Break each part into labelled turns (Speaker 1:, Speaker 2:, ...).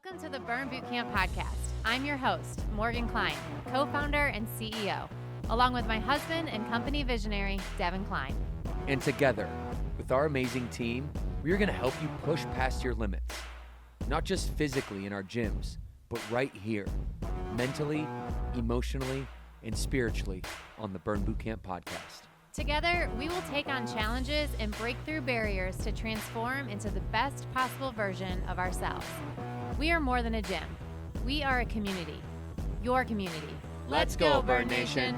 Speaker 1: Welcome to the Burn Boot Camp podcast. I'm your host, Morgan Klein, co-founder and CEO, along with my husband and company visionary, Devin Klein.
Speaker 2: And together, with our amazing team, we are going to help you push past your limits, not just physically in our gyms, but right here, mentally, emotionally, and spiritually on the Burn Boot Camp podcast.
Speaker 1: Together, we will take on challenges and break through barriers to transform into the best possible version of ourselves. We are more than a gym. We are a community. Your community. Let's go, Burn Nation.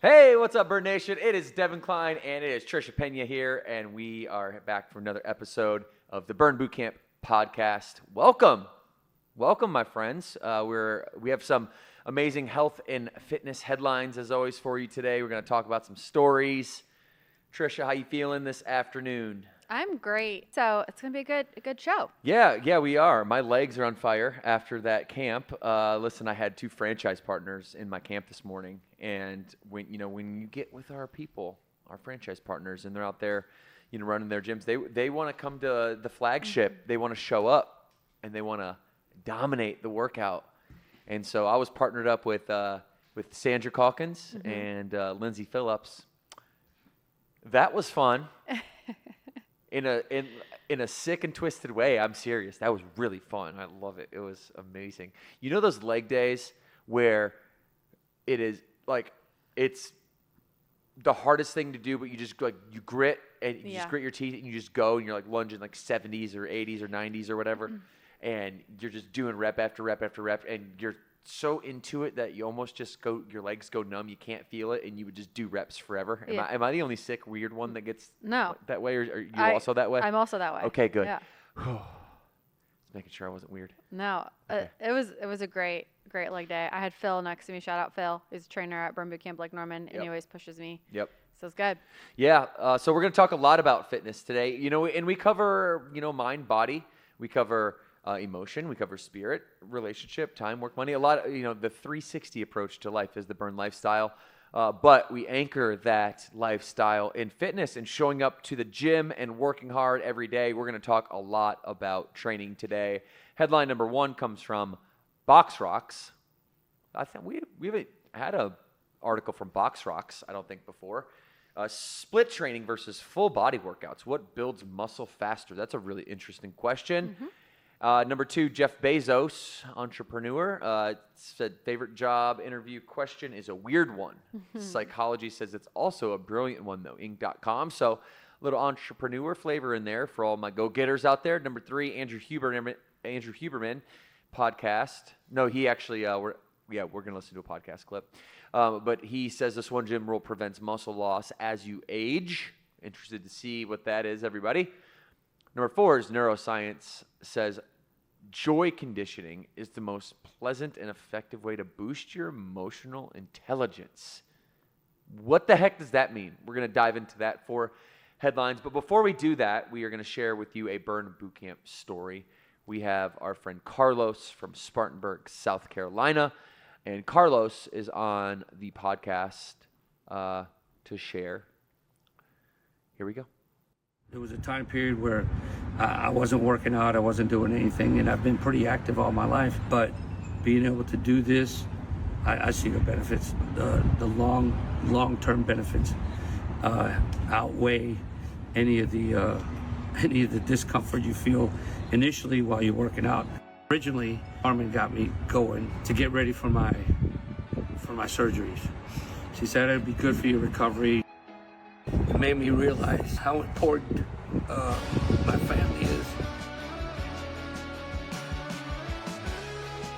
Speaker 2: Hey, what's up, Burn Nation? It is Devin Klein and it is Trisha Pena here, and we are back for another episode of the Burn Boot Camp podcast. Welcome, my friends. We have some amazing health and fitness headlines as always for you today. We're going to talk about some stories. Trisha, how you feeling this afternoon?
Speaker 3: I'm great. So it's going to be a good show.
Speaker 2: Yeah, we are. My legs are on fire after that camp. Listen, I had 2 franchise partners in my camp this morning, and when you get with our people, our franchise partners, and they're out there, running their gyms, they want to come to the flagship. Mm-hmm. They want to show up, and they want to dominate the workout. And so I was partnered up with Sandra Calkins and Lindsay Phillips. That was fun. In a sick and twisted way. I'm serious. That was really fun. I love it. It was amazing. You know those leg days where it is like it's the hardest thing to do, but you just you grit and you just grit your teeth and you just go and you're like lunging like 70s or 80s or 90s or whatever, and you're just doing rep after rep after rep, and you're so into it that you almost just your legs go numb. You can't feel it, and you would just do reps forever. Am I the only sick, weird one that gets that way, or are you also that way?
Speaker 3: I'm also that way.
Speaker 2: Okay, good.
Speaker 3: Yeah.
Speaker 2: Just making sure I wasn't weird.
Speaker 3: No, okay. It was a great leg day. I had Phil next to me. Shout out Phil. He's a trainer at Burn Boot Camp Lake Norman, and he always pushes me.
Speaker 2: Yep.
Speaker 3: So it's good.
Speaker 2: Yeah. So we're going to talk a lot about fitness today. And we cover mind, body. We cover emotion, we cover spirit, relationship, time, work, money. A lot of, the 360 approach to life is the Burn lifestyle. But we anchor that lifestyle in fitness and showing up to the gym and working hard every day. We're going to talk a lot about training today. Headline number 1 comes from Box Rocks. I think we haven't had an article from Box Rocks, I don't think, before. Split training versus full body workouts. What builds muscle faster? That's a really interesting question. Mm-hmm. Number 2, Jeff Bezos, entrepreneur, said favorite job interview question is a weird one. Psychology says it's also a brilliant one, though, Inc.com. So a little entrepreneur flavor in there for all my go-getters out there. Number 3, Andrew Huberman podcast. No, he actually, we're going to listen to a podcast clip. But he says this one gym rule prevents muscle loss as you age. Interested to see what that is, everybody. Number 4 is neuroscience says joy conditioning is the most pleasant and effective way to boost your emotional intelligence. What the heck does that mean? We're going to dive into that for headlines. But before we do that, we are going to share with you a Burn Boot Camp story. We have our friend Carlos from Spartanburg, South Carolina. And Carlos is on the podcast to share. Here we go.
Speaker 4: There was a time period where I wasn't working out, I wasn't doing anything, and I've been pretty active all my life. But being able to do this, I see the benefits. The long-term benefits outweigh any of the discomfort you feel initially while you're working out. Originally, Armin got me going to get ready for my surgeries. She said it'd be good for your recovery. It made me realize how important my family is.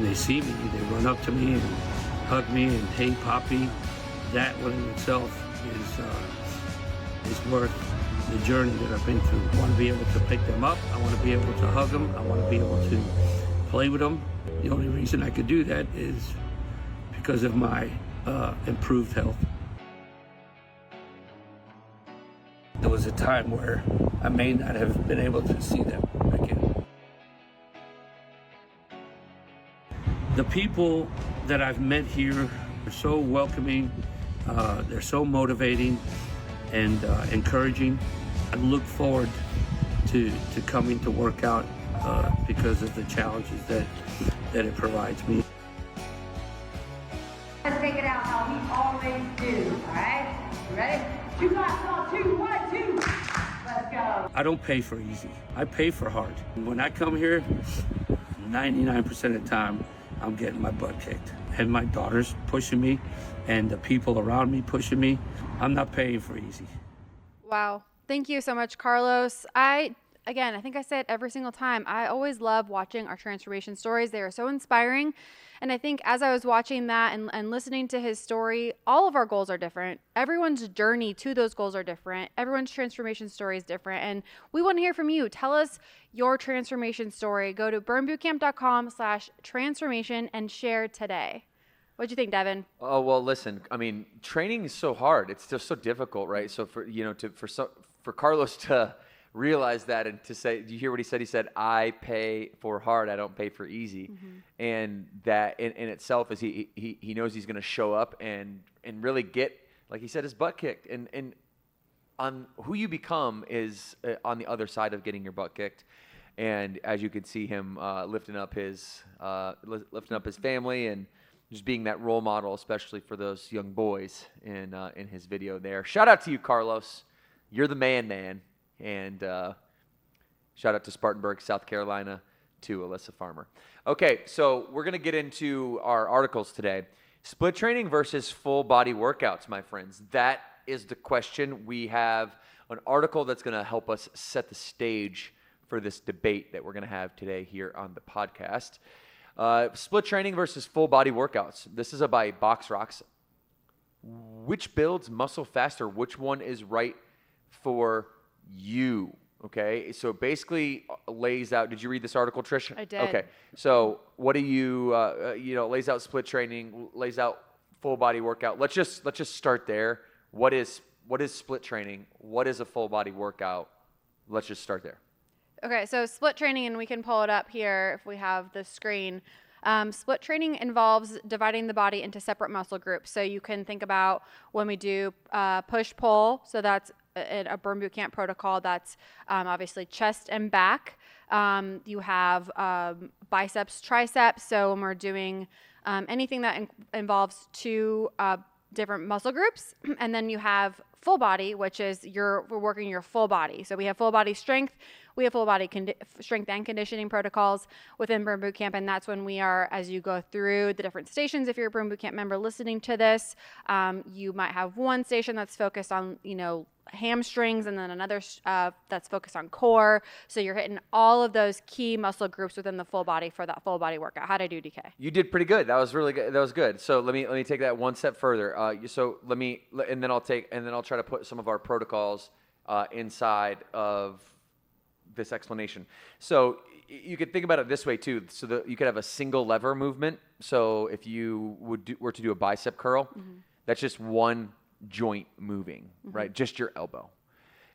Speaker 4: They see me, they run up to me and hug me and, hey, Poppy. That one in itself is worth the journey that I've been through. I want to be able to pick them up. I want to be able to hug them. I want to be able to play with them. The only reason I could do that is because of my improved health. There was a time where I may not have been able to see them again. The people that I've met here are so welcoming, they're so motivating and encouraging. I look forward to coming to work out because of the challenges that it provides me.
Speaker 5: Let's take it out how we always do, all right? You ready? 2 laps on 2, 1, 2. Let's go.
Speaker 4: I don't pay for easy. I pay for hard. When I come here, 99% of the time, I'm getting my butt kicked. And my daughter's pushing me, and the people around me pushing me. I'm not paying for easy.
Speaker 3: Wow. Thank you so much, Carlos. I think I say it every single time. I always love watching our transformation stories. They are so inspiring. And I think as I was watching that and listening to his story, all of our goals are different. Everyone's journey to those goals are different. Everyone's transformation story is different. And we want to hear from you. Tell us your transformation story. Go to burnbootcamp.com/transformation and share today. What'd you think, Devin?
Speaker 2: Oh, well, listen, I mean, training is so hard. It's just so difficult, right? So for Carlos to realize that and to say, do you hear what he said? He said, I pay for hard, I don't pay for easy. Mm-hmm. And that in itself is he knows he's going to show up and really get, like he said, his butt kicked. And on who you become is on the other side of getting your butt kicked. And as you can see him lifting up his family and just being that role model, especially for those young boys in his video there. Shout out to you, Carlos. You're the man. And shout out to Spartanburg, South Carolina, to Alyssa Farmer. Okay, so we're going to get into our articles today. Split training versus full body workouts, my friends. That is the question. We have an article that's going to help us set the stage for this debate that we're going to have today here on the podcast. Split training versus full body workouts. This is by Box Rocks. Which builds muscle faster? Which one is right for you? Okay, so basically lays out. Did you read this article, Trish?
Speaker 3: I did.
Speaker 2: Okay, so what do you lays out split training, lays out full body workout. Let's just start there. What is split training? What is a full body workout? Let's just start there.
Speaker 3: Okay, so split training, and we can pull it up here if we have the screen. Split training involves dividing the body into separate muscle groups. So you can think about when we do push-pull, so that's a burn boot camp protocol, that's obviously chest and back. You have biceps, triceps, so when we're doing anything that involves two different muscle groups. And then you have full body, which is we're working your full body. So we have full body strength, we have full body strength and conditioning protocols within Burn Boot Camp. And that's when we are, as you go through the different stations, if you're a Burn Boot Camp member listening to this, you might have one station that's focused on, hamstrings, and then another that's focused on core. So you're hitting all of those key muscle groups within the full body for that full body workout. How'd I do, DK?
Speaker 2: You did pretty good. That was really good. That was good. So let me take that one step further. And then I'll try to put some of our protocols inside of this explanation. So you could think about it this way too. So that you could have a single lever movement. So if you were to do a bicep curl, that's just one joint moving, right? Just your elbow.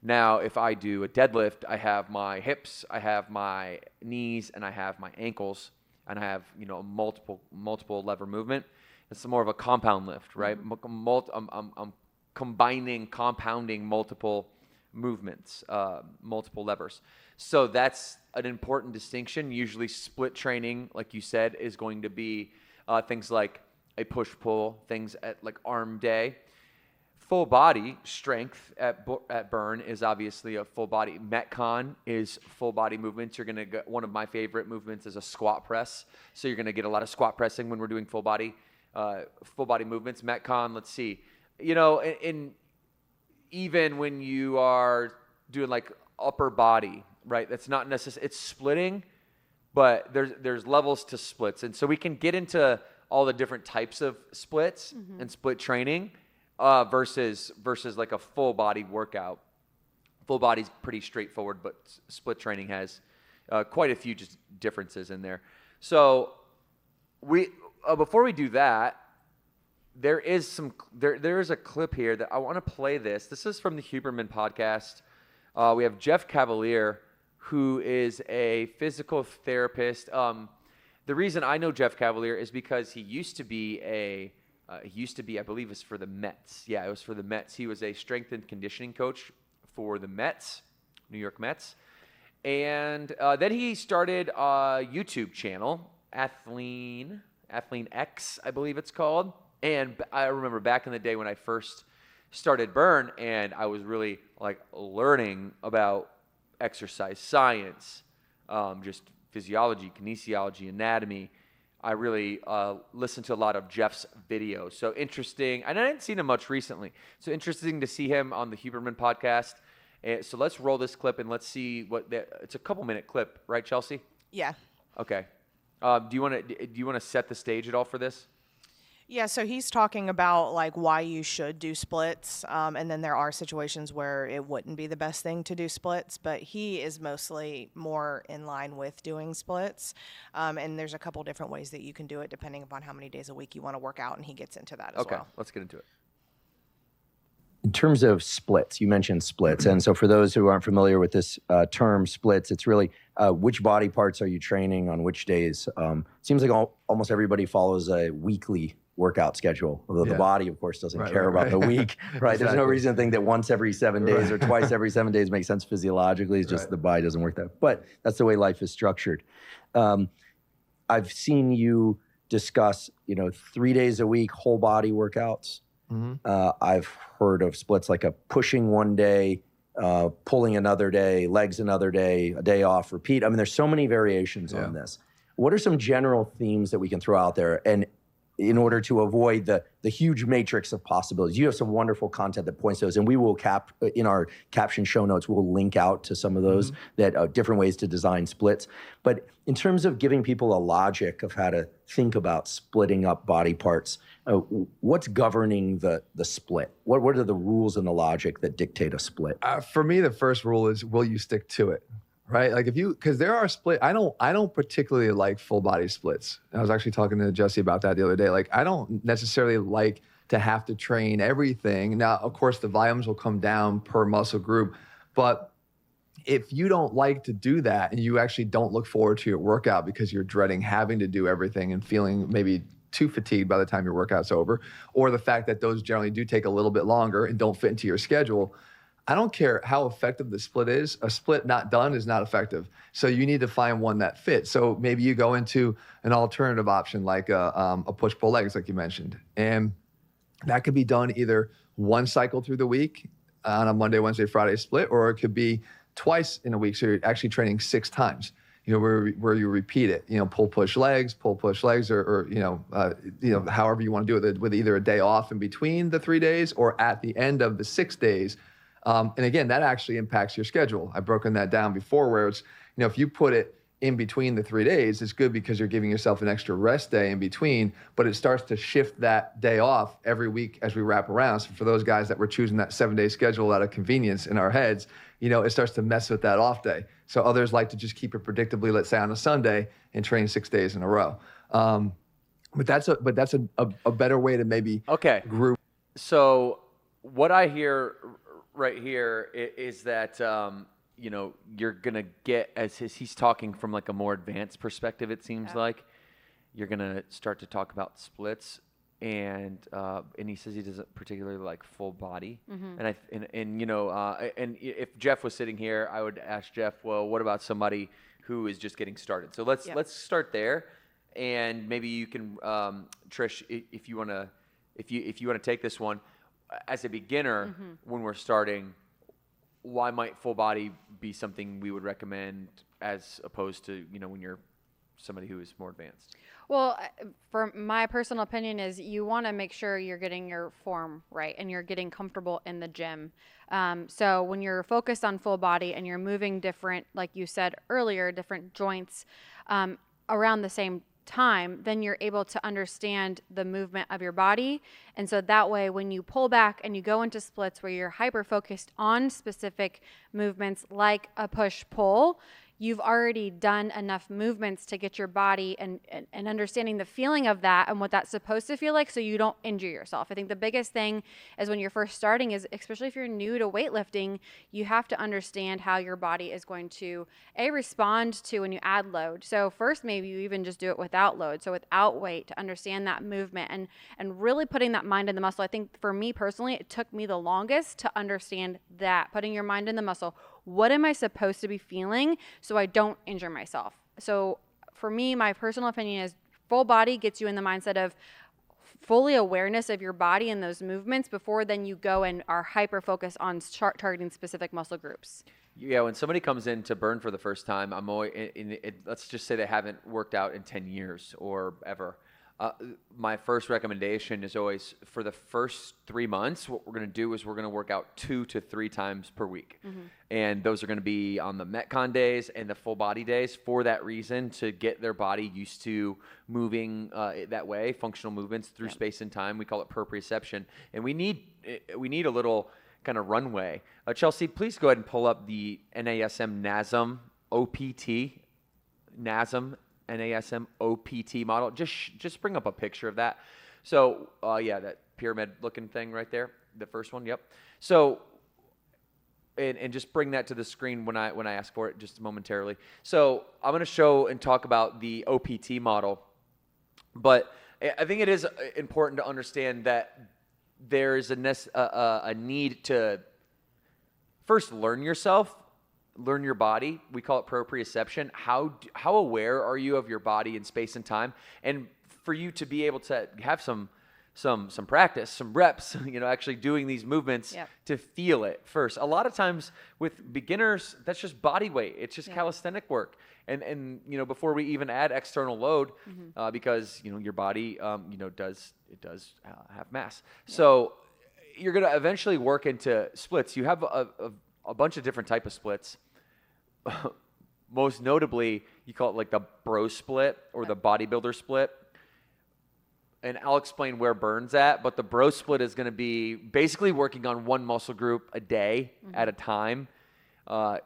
Speaker 2: Now, if I do a deadlift, I have my hips, I have my knees, and I have my ankles, and I have multiple lever movement. It's more of a compound lift, right? I'm compounding multiple movements, multiple levers. So that's an important distinction. Usually split training, like you said, is going to be things like a push-pull, things at like arm day. Full body strength at Burn is obviously a full body. Metcon is full body movements. You're going to get, one of my favorite movements is a squat press. So you're going to get a lot of squat pressing when we're doing full body movements. Metcon, let's see, in even when you are doing like upper body, right? That's not necessary. It's splitting, but there's levels to splits. And so we can get into all the different types of splits and split training. Versus like a full body workout. Full body's pretty straightforward, but split training has quite a few just differences in there. So before we do that, there is a clip here that I want to play this. This is from the Huberman podcast. We have Jeff Cavalier, who is a physical therapist. The reason I know Jeff Cavalier is because he used to be, I believe it's for the Mets. Yeah, it was for the Mets. He was a strength and conditioning coach for the Mets. New York Mets. And then he started a YouTube channel, Athlean X, I believe it's called. And I remember back in the day when I first started Burn, and I was really like learning about exercise science, just physiology, kinesiology, anatomy. I really listened to a lot of Jeff's videos. So interesting. And I hadn't seen him much recently. So interesting to see him on the Huberman podcast. So let's roll this clip and let's see it's a couple minute clip, right, Chelsea?
Speaker 6: Yeah.
Speaker 2: Okay. Do you want to set the stage at all for this?
Speaker 6: Yeah, so he's talking about like why you should do splits, and then there are situations where it wouldn't be the best thing to do splits, but he is mostly more in line with doing splits, and there's a couple different ways that you can do it depending upon how many days a week you want to work out, and he gets into that as well.
Speaker 2: Okay, let's get into it.
Speaker 7: In terms of splits, you mentioned splits. And so for those who aren't familiar with this term splits, it's really which body parts are you training on which days? Seems like almost everybody follows a weekly workout schedule, although the body, of course, doesn't care about the week, right? There's no reason to think that once every 7 days or twice every 7 days makes sense physiologically. It's just the body doesn't work that. But that's the way life is structured. I've seen you discuss, 3 days a week, whole body workouts. I've heard of splits like a pushing one day, pulling another day, legs another day, a day off, repeat. I mean, there's so many variations on this. What are some general themes that we can throw out there? And in order to avoid the huge matrix of possibilities, you have some wonderful content that points to those, and we will in our caption show notes, we'll link out to some of those that different ways to design splits. But in terms of giving people a logic of how to think about splitting up body parts, what's governing the split? What are the rules and the logic that dictate a split?
Speaker 8: For me, the first rule is, will you stick to it? Right? Like because there are I don't particularly like full body splits. I was actually talking to Jesse about that the other day. Like I don't necessarily like to have to train everything. Now, of course, the volumes will come down per muscle group, but if you don't like to do that and you actually don't look forward to your workout because you're dreading having to do everything and feeling maybe too fatigued by the time your workout's over, or the fact that those generally do take a little bit longer and don't fit into your schedule, I don't care how effective the split is. A split not done is not effective. So you need to find one that fits. So maybe you go into an alternative option like a push-pull legs, like you mentioned. And that could be done either one cycle through the week on a Monday, Wednesday, Friday split, or it could be twice in a week. So you're actually training 6 times, where you repeat it, pull, push legs, or however you want to do it with either a day off in between the 3 days or at the end of the 6 days. And again, that actually impacts your schedule. I've broken that down before where it's, if you put it in between the 3 days, it's good because you're giving yourself an extra rest day in between, but it starts to shift that day off every week as we wrap around. So for those guys that were choosing that 7-day schedule out of convenience in our heads, it starts to mess with that off day. So others like to just keep it predictably, let's say on a Sunday, and train 6 days in a row. But that's a better way to maybe group.
Speaker 2: So what I hear right here is that you're gonna get, as he's talking from like a more advanced perspective, it seems like you're gonna start to talk about splits, and he says he doesn't particularly like full body, and if Jeff was sitting here, I would ask Jeff, well, what about somebody who is just getting started? So let's start there, and maybe you can, Trish, if you wanna take this one. As a beginner, when we're starting, why might full body be something we would recommend as opposed to, when you're somebody who is more advanced?
Speaker 3: Well, for my personal opinion is you want to make sure you're getting your form right and you're getting comfortable in the gym. So when you're focused on full body and you're moving different, like you said earlier, different joints around the same time, then you're able to understand the movement of your body. And so that way, when you pull back and you go into splits where you're hyper focused on specific movements like a push pull, you've already done enough movements to get your body and understanding the feeling of that and what that's supposed to feel like so you don't injure yourself. I think the biggest thing is when you're first starting is, especially if you're new to weightlifting, you have to understand how your body is going to respond to when you add load. So first, maybe you even just do it without load. So without weight, to understand that movement and really putting that mind in the muscle. I think for me personally, it took me the longest to understand that, putting your mind in the muscle. what am I supposed to be feeling so I don't injure myself? So for me, my personal opinion is full body gets you in the mindset of fully awareness of your body and those movements before then you go and are hyper focused on targeting specific muscle groups.
Speaker 2: Yeah, when somebody comes in to burn for the first time, I'm always, let's just say they haven't worked out in 10 years or ever. My first recommendation is always for the first 3 months, what we're going to do is we're going to work out 2 to 3 times per week. And those are going to be on the Metcon days and the full body days for that reason, to get their body used to moving that way, functional movements through space and time. We call it proprioception. And we need a little kind of runway. Chelsea, please go ahead and pull up the NASM NASM OPT, NASM NASM OPT model. Just bring up a picture of that. So yeah, that pyramid looking thing right there, the first one. Yep. So and just bring that to the screen when I ask for it just momentarily. So I'm going to show and talk about the OPT model, but I think it is important to understand that there is a need to first learn yourself, learn your body. We call it proprioception. How aware are you of your body in space and time? And for you to be able to have some practice, some reps, actually doing these movements to feel it first. A lot of times with beginners, that's just body weight. It's just calisthenic work. And before we even add external load, because your body does have mass. So you're going to eventually work into splits. You have a bunch of different type of splits. Most notably, you call it like the bro split or the bodybuilder split. And I'll explain where Burn's at, but the bro split is going to be basically working on one muscle group a day at a time.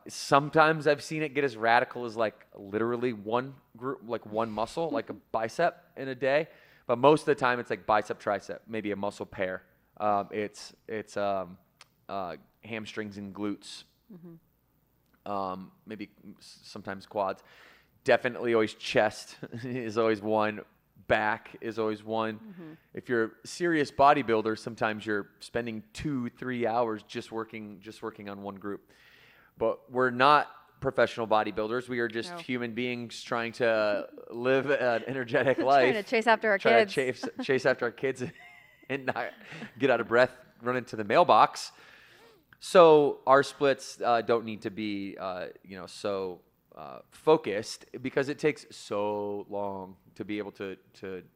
Speaker 2: Sometimes I've seen it get as radical as like literally one group, like one muscle, like a bicep in a day. But most of the time it's like bicep, tricep, maybe a muscle pair. It's hamstrings and glutes. Maybe sometimes quads. Definitely always chest is always one. Back is always one. If you're a serious bodybuilder, sometimes you're spending 2-3 hours just working on one group. But we're not professional bodybuilders. We are just human beings trying to live an energetic life.
Speaker 3: Trying to chase after our
Speaker 2: kids.
Speaker 3: kids.
Speaker 2: Chase after our kids and not get out of breath, run into the mailbox. So our splits don't need to be, so focused, because it takes so long to be able to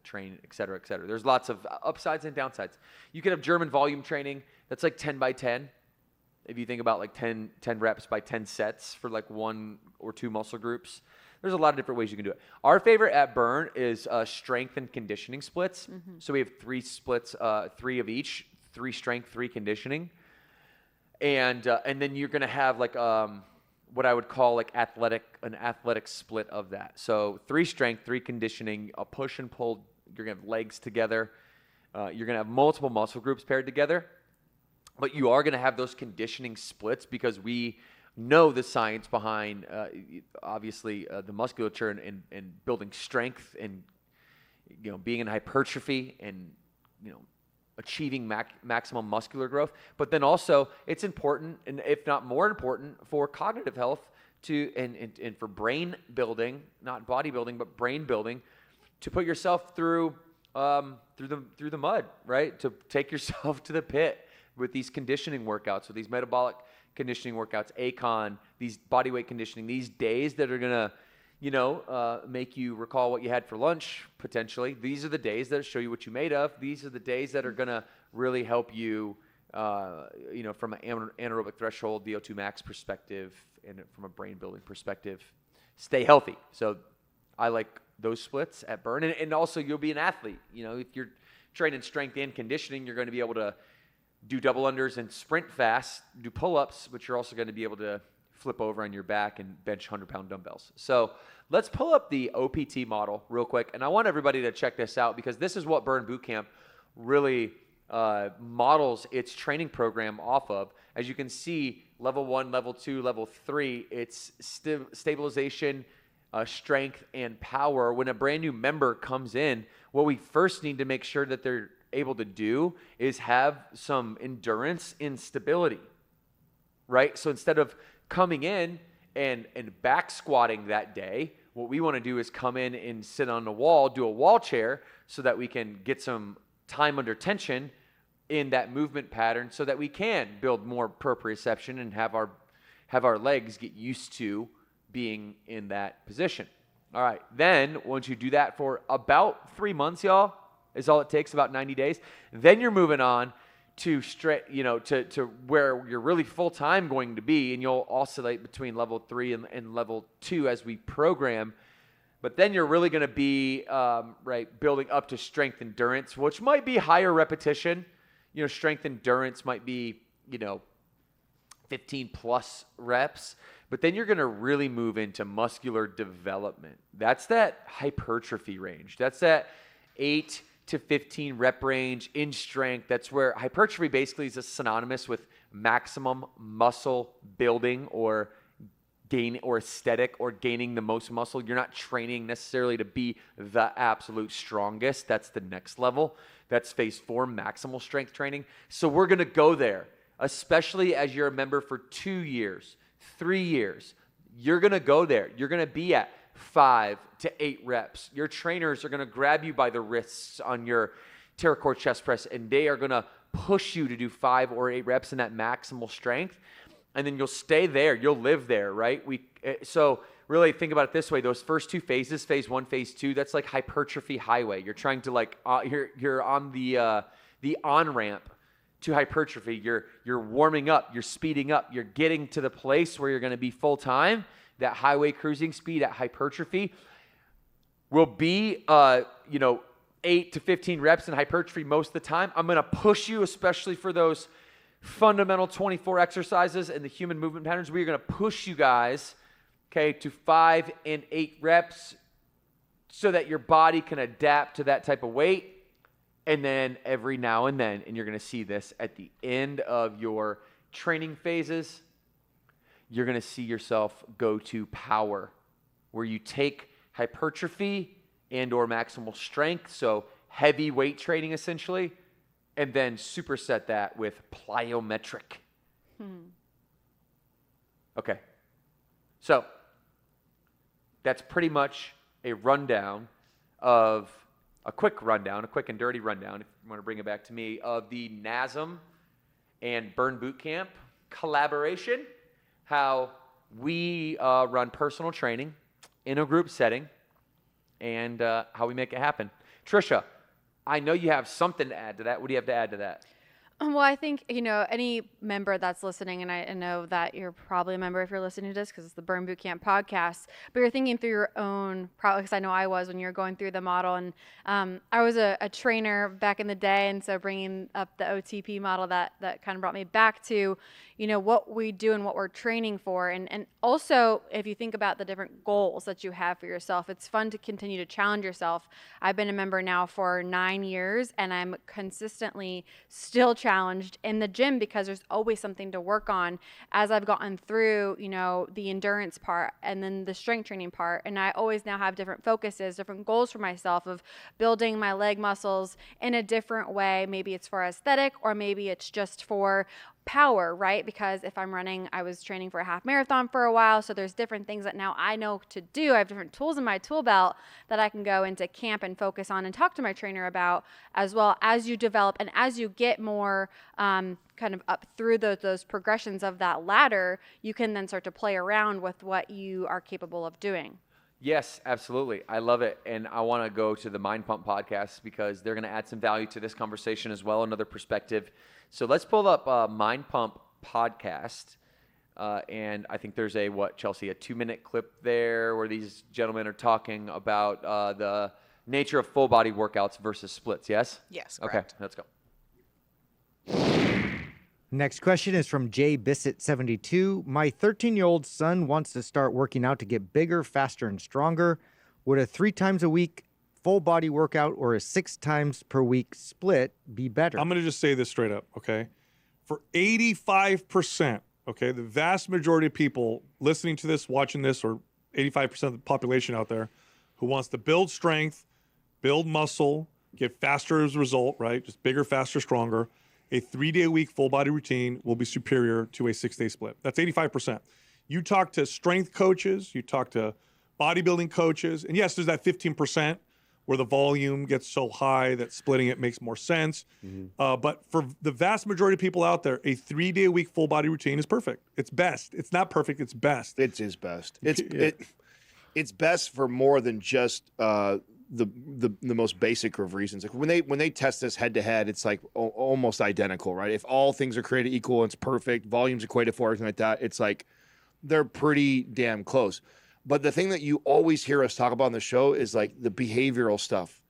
Speaker 2: train, et cetera, et cetera. There's lots of upsides and downsides. You can have German volume training. That's like 10 by 10. If you think about like 10 reps by 10 sets for like 1 or 2 muscle groups, there's a lot of different ways you can do it. Our favorite at Burn is strength and conditioning splits. So we have 3 splits, 3 of each, 3 strength, 3 conditioning. And then you're going to have like what I would call like an athletic split of that. So 3 strength, 3 conditioning, a push and pull. You're going to have legs together. You're going to have multiple muscle groups paired together. But you are going to have those conditioning splits because we know the science behind, obviously, the musculature and building strength and, being in hypertrophy and, achieving maximum muscular growth. But then also it's important, and if not more important, for cognitive health and for brain building, not bodybuilding, but brain building, to put yourself through the mud, right? To take yourself to the pit with these conditioning workouts, with these metabolic conditioning workouts, ACON, these bodyweight conditioning, these days that are gonna make you recall what you had for lunch, potentially. These are the days that show you what you made of. These are the days that are going to really help you, from an anaerobic threshold, VO2 max perspective, and from a brain building perspective, stay healthy. So I like those splits at Burn. And also you'll be an athlete. If you're training strength and conditioning, you're going to be able to do double unders and sprint fast, do pull-ups, but you're also going to be able to flip over on your back and bench 100-pound dumbbells. So let's pull up the OPT model real quick. And I want everybody to check this out because this is what Burn Bootcamp really models its training program off of. As you can see, level 1, level 2, level 3, it's stabilization, strength, and power. When a brand new member comes in, what we first need to make sure that they're able to do is have some endurance and stability. Right? So instead of coming in and back squatting that day, what we want to do is come in and sit on the wall, do a wall chair so that we can get some time under tension in that movement pattern so that we can build more proprioception and have our legs get used to being in that position. All right. Then once you do that for about 3 months, y'all, is all it takes, about 90 days. Then you're moving on to to where you're really full-time going to be, and you'll oscillate between level 3 and level 2 as we program. But then you're really going to be building up to strength endurance, which might be higher repetition. Strength endurance might be 15 plus reps, but then you're going to really move into muscular development. That's that hypertrophy range. That's that 8 to 15 rep range in strength. That's where hypertrophy basically is synonymous with maximum muscle building or gain or aesthetic or gaining the most muscle. You're not training necessarily to be the absolute strongest. That's the next level. That's phase 4, maximal strength training. So we're going to go there, especially as you're a member for 2 years, 3 years. You're going to go there. You're going to be at 5 to 8 reps. Your trainers are going to grab you by the wrists on your TerraCore chest press, and they are going to push you to do 5 or 8 reps in that maximal strength. And then you'll stay there. You'll live there, right? So really think about it this way. Those first 2 phases, phase 1, phase 2, that's like hypertrophy highway. You're trying to you're on the on-ramp to hypertrophy. You're warming up, you're speeding up, you're getting to the place where you're going to be full-time. That highway cruising speed at hypertrophy will be 8 to 15 reps in hypertrophy most of the time. I'm going to push you, especially for those fundamental 24 exercises and the human movement patterns. We're going to push you guys, okay, to 5 and 8 reps so that your body can adapt to that type of weight. And then every now and then, and you're going to see this at the end of your training phases, you're going to see yourself go to power, where you take hypertrophy and or maximal strength, so heavy weight training essentially, and then superset that with plyometric. Okay. So that's pretty much a rundown of a quick and dirty rundown, if you want to bring it back to me, of the NASM and Burn Bootcamp collaboration, how we run personal training in a group setting, and how we make it happen. Trisha, I know you have something to add to that. What do you have to add to that?
Speaker 3: Well, I think, any member that's listening, and I know that you're probably a member if you're listening to this because it's the Burn Bootcamp podcast, but you're thinking through your own, because I know I was when you were going through the model. And I was a trainer back in the day, and so bringing up the OTP model, that kind of brought me back to, what we do and what we're training for. And also, if you think about the different goals that you have for yourself, it's fun to continue to challenge yourself. I've been a member now for 9 years, and I'm consistently still challenged in the gym because there's always something to work on as I've gotten through, the endurance part and then the strength training part. And I always now have different focuses, different goals for myself of building my leg muscles in a different way. Maybe it's for aesthetic, or maybe it's just for power, right? Because if I'm running, I was training for a half marathon for a while. So there's different things that now I know to do. I have different tools in my tool belt that I can go into camp and focus on and talk to my trainer about, as well as you develop and as you get more kind of up through those progressions of that ladder, you can then start to play around with what you are capable of doing.
Speaker 2: Yes, absolutely. I love it. And I want to go to the Mind Pump podcast because they're going to add some value to this conversation as well, another perspective. So let's pull up Mind Pump podcast. And I think there's Chelsea, a 2-minute clip there where these gentlemen are talking about the nature of full body workouts versus splits. Yes?
Speaker 6: Yes, correct.
Speaker 2: Okay, let's go.
Speaker 9: Next question is from Jay Bissett 72. My 13-year-old son wants to start working out to get bigger, faster, and stronger. Would a 3 times a week full body workout or a 6 times per week split be better?
Speaker 10: I'm going to just say this straight up, okay? For 85%, okay, the vast majority of people listening to this, watching this, or 85% of the population out there who wants to build strength, build muscle, get faster as a result, right? Just bigger, faster, stronger. A 3-day-a-week full body routine will be superior to a 6-day split. That's 85%. You talk to strength coaches, you talk to bodybuilding coaches, and yes, there's that 15% where the volume gets so high that splitting it makes more sense. But for the vast majority of people out there, a 3-day-a-week full body routine is perfect. It's best. It's not perfect. It's best.
Speaker 11: It is best. It's best for more than just the most basic of reasons. Like when they test this head to head, it's like almost identical, right? If all things are created equal, it's perfect. Volumes equated for everything like that. It's like they're pretty damn close. But the thing that you always hear us talk about on the show is like the behavioral stuff.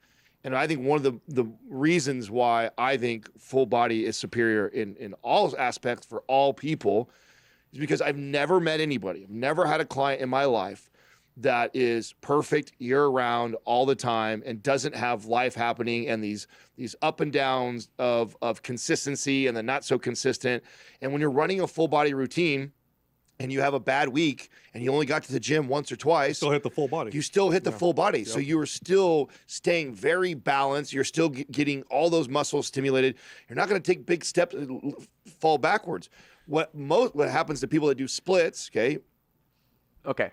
Speaker 11: And I think one of the reasons why I think full body is superior in all aspects for all people is because I've never met anybody, I've never had a client in my life that is perfect year-round all the time and doesn't have life happening and these up and downs of consistency and then not so consistent. And when you're running a full body routine and you have a bad week and you only got to the gym once or twice,
Speaker 10: Still hit the full body.
Speaker 11: you still hit the full body. So you are still staying very balanced. You're still getting all those muscles stimulated. You're not going to take big steps, fall backwards. What happens to people that do splits, okay?
Speaker 2: Okay.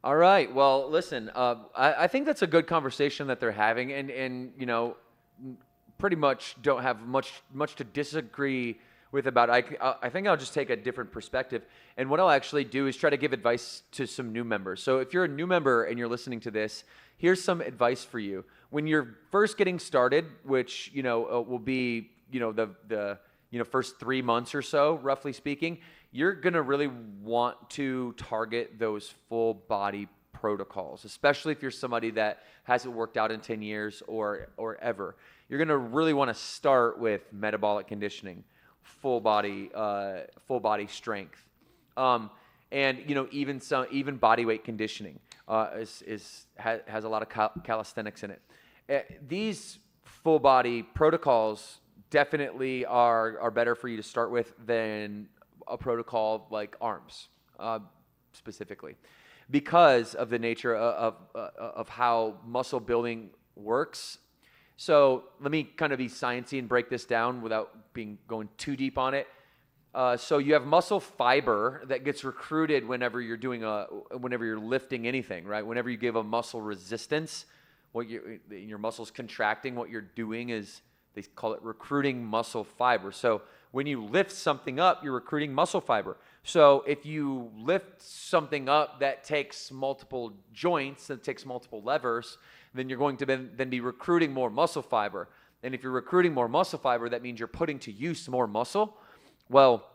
Speaker 2: All right. Well, listen, I think that's a good conversation that they're having, and you know, pretty much don't have much to disagree with about. I think I'll just take a different perspective, and what I'll actually do is try to give advice to some new members. So if you're a new member and you're listening to this, here's some advice for you. When you're first getting started, which will be the first 3 months or so, roughly speaking, you're gonna really want to target those full body protocols, especially if you're somebody that hasn't worked out in 10 years or ever. You're gonna really want to start with metabolic conditioning, full body strength, and even body weight conditioning has a lot of calisthenics in it. These full body protocols definitely are better for you to start with than a protocol like arms, specifically, because of the nature of how muscle building works. So let me kind of be sciencey and break this down without going too deep on it. So you have muscle fiber that gets recruited whenever you're lifting anything, right? Whenever you give a muscle resistance, your muscle's contracting, what you're doing is, they call it recruiting muscle fiber. So when you lift something up, you're recruiting muscle fiber. So if you lift something up that takes multiple joints, that takes multiple levers, then you're going to then be recruiting more muscle fiber. And if you're recruiting more muscle fiber, that means you're putting to use more muscle. Well,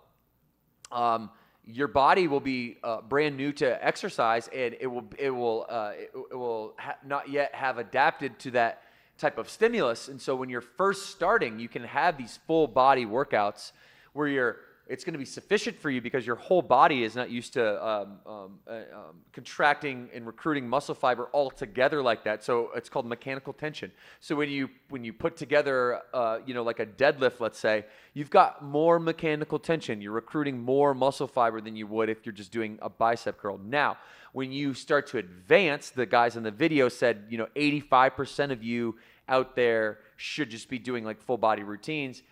Speaker 2: your body will be brand new to exercise, and it will not yet have adapted to that type of stimulus. And so when you're first starting, you can have these full body workouts where it's going to be sufficient for you because your whole body is not used to contracting and recruiting muscle fiber all together like that. So it's called mechanical tension. So when you put together like a deadlift, let's say, you've got more mechanical tension. You're recruiting more muscle fiber than you would if you're just doing a bicep curl. Now, when you start to advance, the guys in the video said, 85% of you out there should just be doing like full body routines.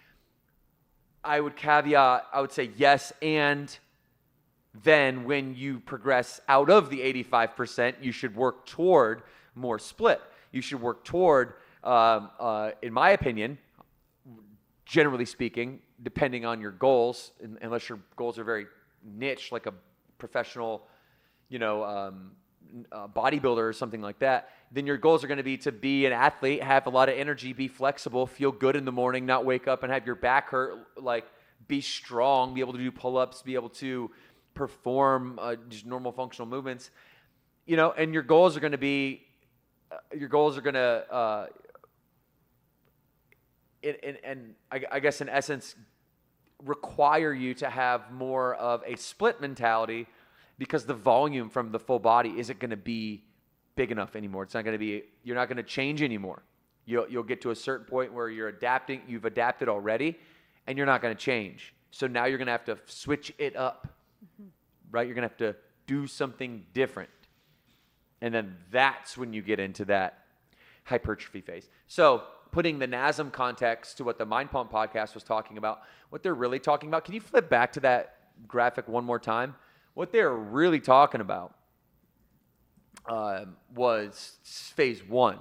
Speaker 2: I would say yes, and then when you progress out of the 85%, you should work toward more split. You should work toward, in my opinion, generally speaking, depending on your goals, unless your goals are very niche, like a professional, bodybuilder or something like that, then your goals are going to be an athlete, have a lot of energy, be flexible, feel good in the morning, not wake up and have your back hurt, like be strong, be able to do pull-ups, be able to perform just normal functional movements, and your goals are going to I guess in essence require you to have more of a split mentality, because the volume from the full body isn't going to be big enough anymore. It's not going to be, you're not going to change anymore. You'll get to a certain point where you've adapted already, and you're not going to change. So now you're going to have to switch it up, right? You're going to have to do something different. And then that's when you get into that hypertrophy phase. So putting the NASM context to what the Mind Pump podcast was talking about, what they're really talking about, can you flip back to that graphic one more time? What they're really talking about was phase 1.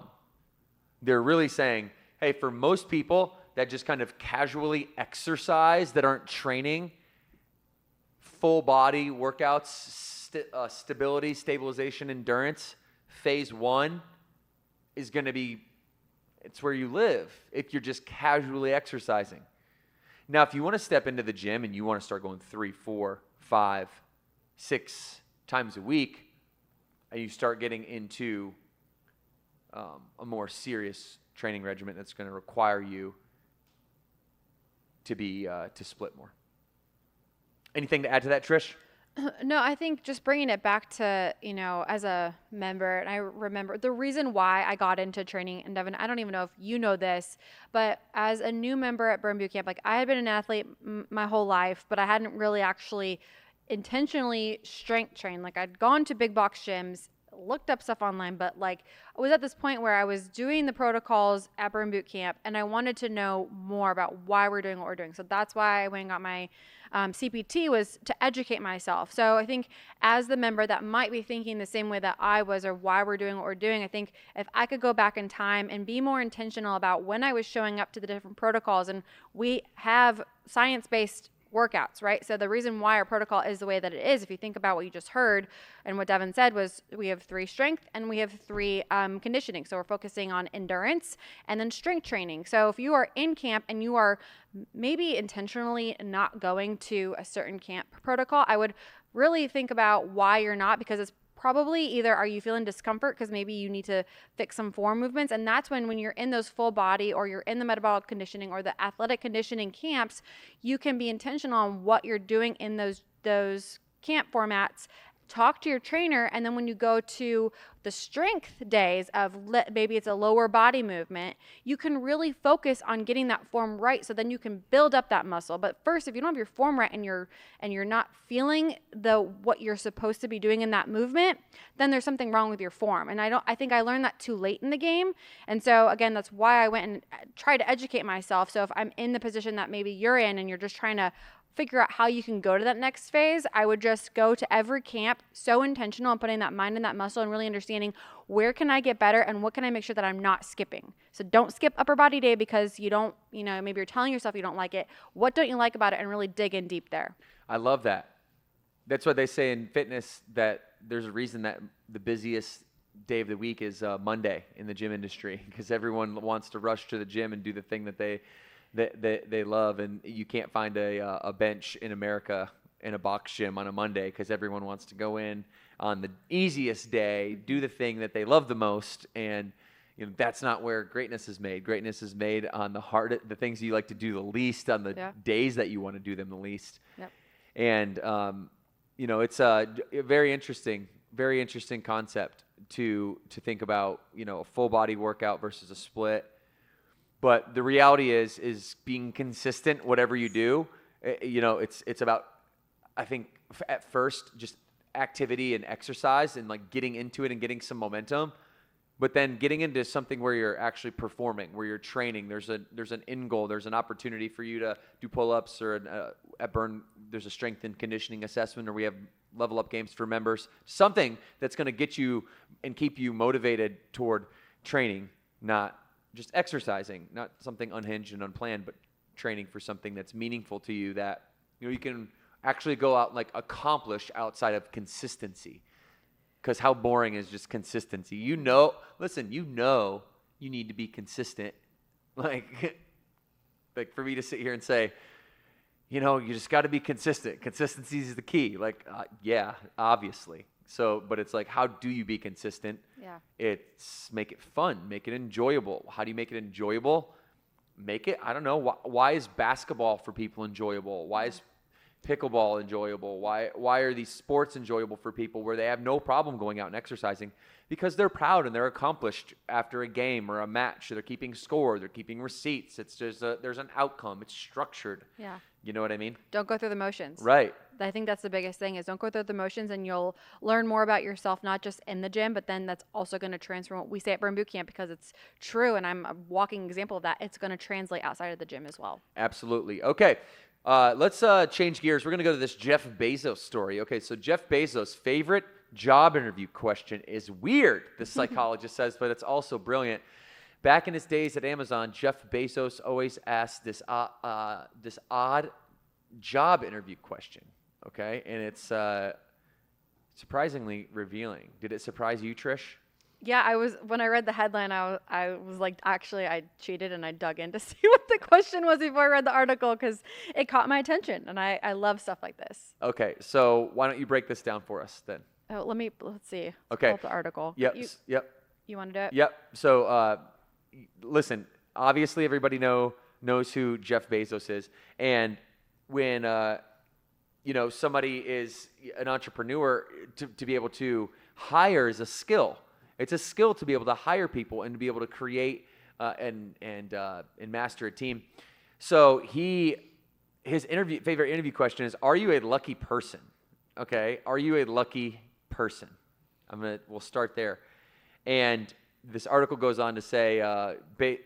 Speaker 2: They're really saying, hey, for most people that just kind of casually exercise, that aren't training, full body workouts, stability, stabilization, endurance, phase 1 is going to be, it's where you live if you're just casually exercising. Now, if you want to step into the gym and you want to start going 3, 4, 5, 6 times a week, and you start getting into a more serious training regimen that's going to require you to be to split more. Anything to add to that, Trish?
Speaker 3: No, I think just bringing it back to, as a member, and I remember the reason why I got into training, and Devin, I don't even know if you know this, but as a new member at Burn Boot Camp, like I had been an athlete my whole life, but I hadn't really actually intentionally strength trained. Like I'd gone to big box gyms, looked up stuff online, but like I was at this point where I was doing the protocols at Burn Boot Camp and I wanted to know more about why we're doing what we're doing. So that's why I went and got my CPT, was to educate myself. So I think as the member that might be thinking the same way that I was, or why we're doing what we're doing, I think if I could go back in time and be more intentional about when I was showing up to the different protocols, and we have science-based workouts, right? So the reason why our protocol is the way that it is, if you think about what you just heard and what Devin said, was we have 3 strength and we have 3 conditioning. So we're focusing on endurance and then strength training. So if you are in camp and you are maybe intentionally not going to a certain camp protocol, I would really think about why you're not, because it's probably either are you feeling discomfort because maybe you need to fix some form movements, and that's when you're in those full body or you're in the metabolic conditioning or the athletic conditioning camps, you can be intentional on what you're doing in those camp formats. Talk to your trainer, and then when you go to the strength days of maybe it's a lower body movement, you can really focus on getting that form right, so then you can build up that muscle. But first, if you don't have your form right and you're not feeling what you're supposed to be doing in that movement, then there's something wrong with your form. And I think I learned that too late in the game. And so again, that's why I went and tried to educate myself. So if I'm in the position that maybe you're in and you're just trying to figure out how you can go to that next phase, I would just go to every camp, so intentional and putting that mind and that muscle and really understanding where can I get better and what can I make sure that I'm not skipping. So don't skip upper body day because you don't, maybe you're telling yourself you don't like it. What don't you like about it, and really dig in deep there.
Speaker 2: I love that. That's what they say in fitness, that there's a reason that the busiest day of the week is Monday in the gym industry, because everyone wants to rush to the gym and do the thing that they love, and you can't find a bench in America in a box gym on a Monday because everyone wants to go in on the easiest day, do the thing that they love the most, and that's not where greatness is made. Greatness is made on the things you like to do the least, on the days that you want to do them the least.
Speaker 3: Yep.
Speaker 2: And it's a very interesting concept to think about. A full body workout versus a split. But the reality is being consistent, whatever you do. It's about, I think, at first, just activity and exercise and like getting into it and getting some momentum. But then getting into something where you're actually performing, where you're training. There's an end goal. There's an opportunity for you to do pull-ups, or at Burn, there's a strength and conditioning assessment, or we have level up games for members. Something that's going to get you and keep you motivated toward training, not just exercising, not something unhinged and unplanned, but training for something that's meaningful to you, that you can actually go out and like accomplish outside of consistency. Because how boring is just consistency? Listen, you need to be consistent. Like for me to sit here and say, you just got to be consistent. Consistency is the key. Like, yeah, obviously. So, but it's like, how do you be consistent?
Speaker 3: Yeah.
Speaker 2: It's make it fun, make it enjoyable. How do you make it enjoyable? Make it, I don't know, why is basketball for people enjoyable? Why is pickleball enjoyable? Why are these sports enjoyable for people where they have no problem going out and exercising? Because they're proud and they're accomplished after a game or a match. They're keeping score. They're keeping receipts. It's just there's an outcome. It's structured.
Speaker 3: Yeah.
Speaker 2: You know what I mean?
Speaker 3: Don't go through the motions.
Speaker 2: Right.
Speaker 3: I think that's the biggest thing, is don't go through the motions, and you'll learn more about yourself, not just in the gym, but then that's also going to transfer what we say at Burn Boot Camp, because it's true, and I'm a walking example of that. It's going to translate outside of the gym as well.
Speaker 2: Absolutely. Okay. Let's change gears. We're going to go to this Jeff Bezos story. Okay, so Jeff Bezos' favorite job interview question is weird, the psychologist says, but it's also brilliant. Back in his days at Amazon, Jeff Bezos always asked this odd job interview question, okay? And it's surprisingly revealing. Did it surprise you, Trish?
Speaker 3: Yeah, when I read the headline, I was like, actually, I cheated and I dug in to see what the question was before I read the article because it caught my attention, and I love stuff like this.
Speaker 2: Okay, so why don't you break this down for us then?
Speaker 3: Oh, let's see. Let's
Speaker 2: Okay.
Speaker 3: pull up the article.
Speaker 2: Yep.
Speaker 3: You want to do it?
Speaker 2: Yep. So, listen. Obviously, everybody knows who Jeff Bezos is, and when somebody is an entrepreneur, to be able to hire is a skill. It's a skill to be able to hire people and to be able to create and master a team. So his favorite interview question is, "Are you a lucky person?" Okay, are you a lucky person? We'll start there. And this article goes on to say, it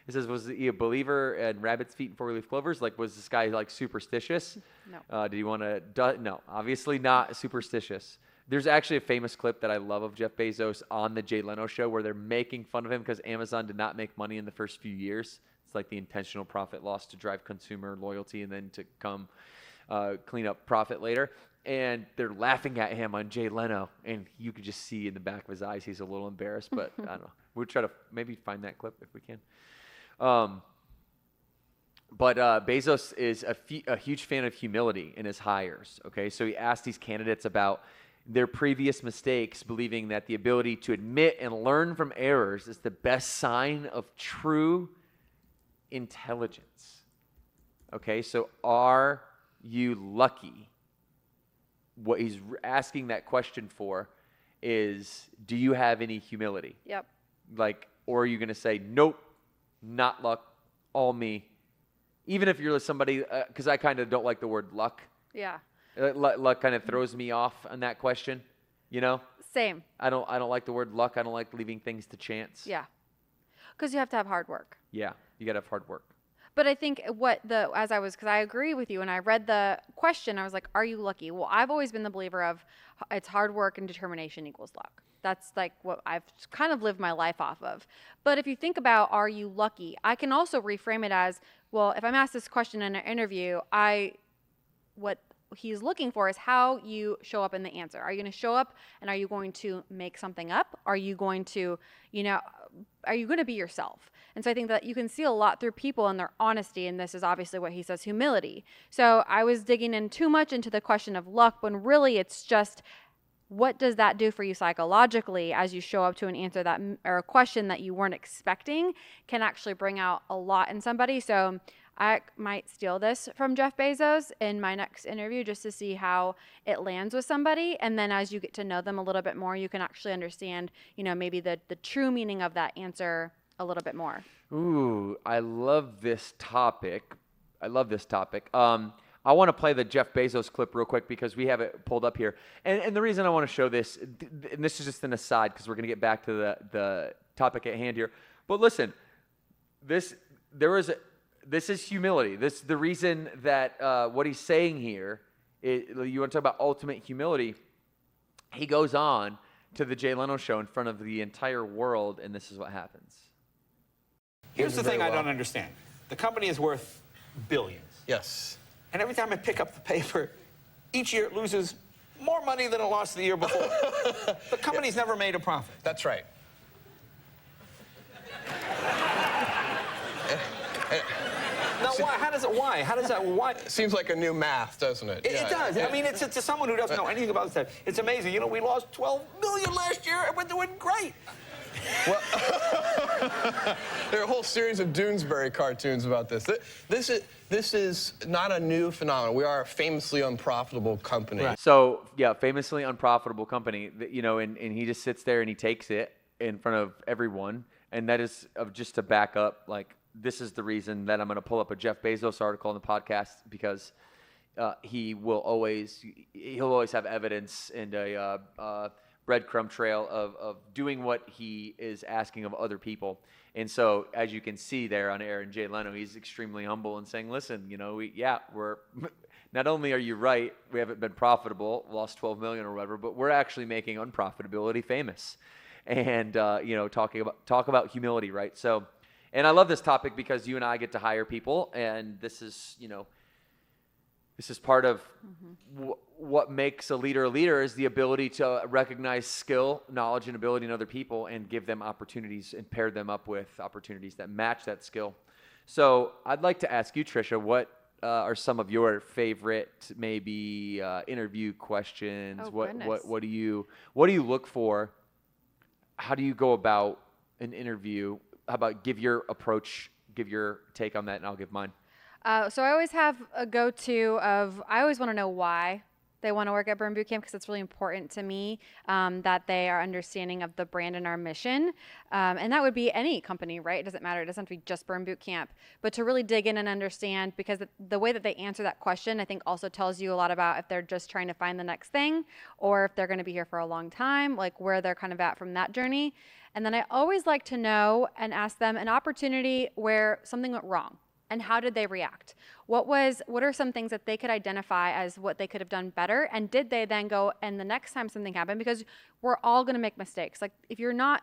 Speaker 2: says, was he a believer in rabbit's feet and four-leaf clovers? Like, was this guy like superstitious?
Speaker 3: No.
Speaker 2: Did he want to? No, obviously not superstitious. There's actually a famous clip that I love of Jeff Bezos on the Jay Leno show where they're making fun of him because Amazon did not make money in the first few years. It's like the intentional profit loss to drive consumer loyalty and then to come clean up profit later. And they're laughing at him on Jay Leno, and you could just see in the back of his eyes he's a little embarrassed, but I don't know. We'll try to maybe find that clip if we can. But Bezos is a huge fan of humility in his hires, okay? So he asked these candidates about their previous mistakes, believing that the ability to admit and learn from errors is the best sign of true intelligence. Okay, so are you lucky? What he's asking that question for is, do you have any humility?
Speaker 3: Yep.
Speaker 2: Or are you going to say, nope, not luck, all me? Even if you're somebody, because I kind of don't like the word luck.
Speaker 3: Yeah.
Speaker 2: Luck kind of throws me off on that question,
Speaker 3: Same.
Speaker 2: I don't like the word luck. I don't like leaving things to chance.
Speaker 3: Yeah. Because you have to have hard work.
Speaker 2: Yeah, you got to have hard work.
Speaker 3: But I think because I agree with you, and I read the question, I was like, are you lucky? Well, I've always been the believer of it's hard work and determination equals luck. That's like what I've kind of lived my life off of. But if you think about, are you lucky? I can also reframe it as, well, if I'm asked this question in an interview, what he's looking for is how you show up in the answer. Are you going to show up and are you going to make something up? Are you going to, are you going to be yourself? And so I think that you can see a lot through people and their honesty, and this is obviously what he says, humility. So I was digging in too much into the question of luck, when really it's just, what does that do for you psychologically as you show up to an answer or a question that you weren't expecting can actually bring out a lot in somebody. So I might steal this from Jeff Bezos in my next interview just to see how it lands with somebody. And then as you get to know them a little bit more, you can actually understand, maybe the true meaning of that answer a little bit more.
Speaker 2: Ooh, I love this topic. I want to play the Jeff Bezos clip real quick because we have it pulled up here. And the reason I want to show this, and this is just an aside because we're going to get back to the topic at hand here. But listen, this is humility. The reason that what he's saying here, you want to talk about ultimate humility, he goes on to the Jay Leno show in front of the entire world, and this is what happens.
Speaker 12: Here's the thing I don't understand. The company is worth billions.
Speaker 13: Yes.
Speaker 12: And every time I pick up the paper, each year it loses more money than it lost the year before. The company's never made a profit.
Speaker 13: That's right.
Speaker 12: Now, why? How does that, why?
Speaker 13: Seems like a new math, doesn't it?
Speaker 12: It does. I mean, it's to someone who doesn't know anything about this, it's amazing. We lost $12 million last year, and we're doing great.
Speaker 13: Well, there are a whole series of Doonesbury cartoons about this. This is not a new phenomenon. We are a famously unprofitable company.
Speaker 2: Right. So, yeah, famously unprofitable company, and he just sits there and he takes it in front of everyone, and that is just to back up, this is the reason that I'm going to pull up a Jeff Bezos article on the podcast, because he'll always have evidence and a breadcrumb trail of doing what he is asking of other people. And so, as you can see there on Aaron J. Leno, he's extremely humble and saying, listen, we're not only are you right, we haven't been profitable, lost 12 million or whatever, but we're actually making unprofitability famous. And, talk about humility, right? So, and I love this topic because you and I get to hire people, and this is part of what makes a leader is the ability to recognize skill, knowledge, and ability in other people and give them opportunities and pair them up with opportunities that match that skill. So I'd like to ask you, Trisha, what are some of your favorite maybe interview questions?
Speaker 3: Oh,
Speaker 2: what do you look for? How do you go about an interview? How about give your take on that, and I'll give mine.
Speaker 3: So I always have a go-to of, I always want to know why they want to work at Burn Boot Camp, because it's really important to me that they are understanding of the brand and our mission. And that would be any company, right? It doesn't matter. It doesn't have to be just Burn Boot Camp. But to really dig in and understand, because the way that they answer that question, I think also tells you a lot about if they're just trying to find the next thing or if they're going to be here for a long time, like where they're kind of at from that journey. And then I always like to know and ask them an opportunity where something went wrong. And how did they react? What are some things that they could identify as what they could have done better? And did they then go, and the next time something happened, because we're all going to make mistakes. Like if you're not,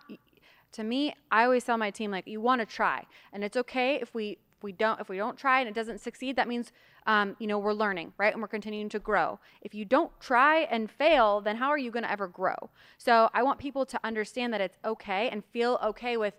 Speaker 3: to me, I always tell my team, like, you want to try, and it's okay if we don't try and it doesn't succeed. That means, we're learning, right? And we're continuing to grow. If you don't try and fail, then how are you going to ever grow? So I want people to understand that it's okay and feel okay with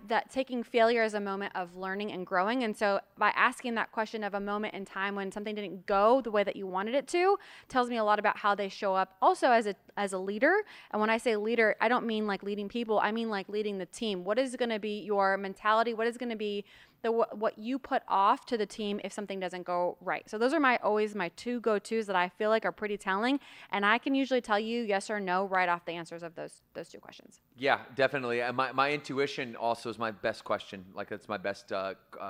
Speaker 3: that taking failure as a moment of learning and growing. And so by asking that question of a moment in time when something didn't go the way that you wanted it to, tells me a lot about how they show up also as a leader. And when I say leader, I don't mean like leading people, I mean like leading the team. What is going to be your mentality? What is going to be what you put off to the team if something doesn't go right? So those are always my two go-tos that I feel like are pretty telling. And I can usually tell you yes or no right off the answers of those two questions.
Speaker 2: Yeah, definitely. And my intuition also is my best question. Like that's my best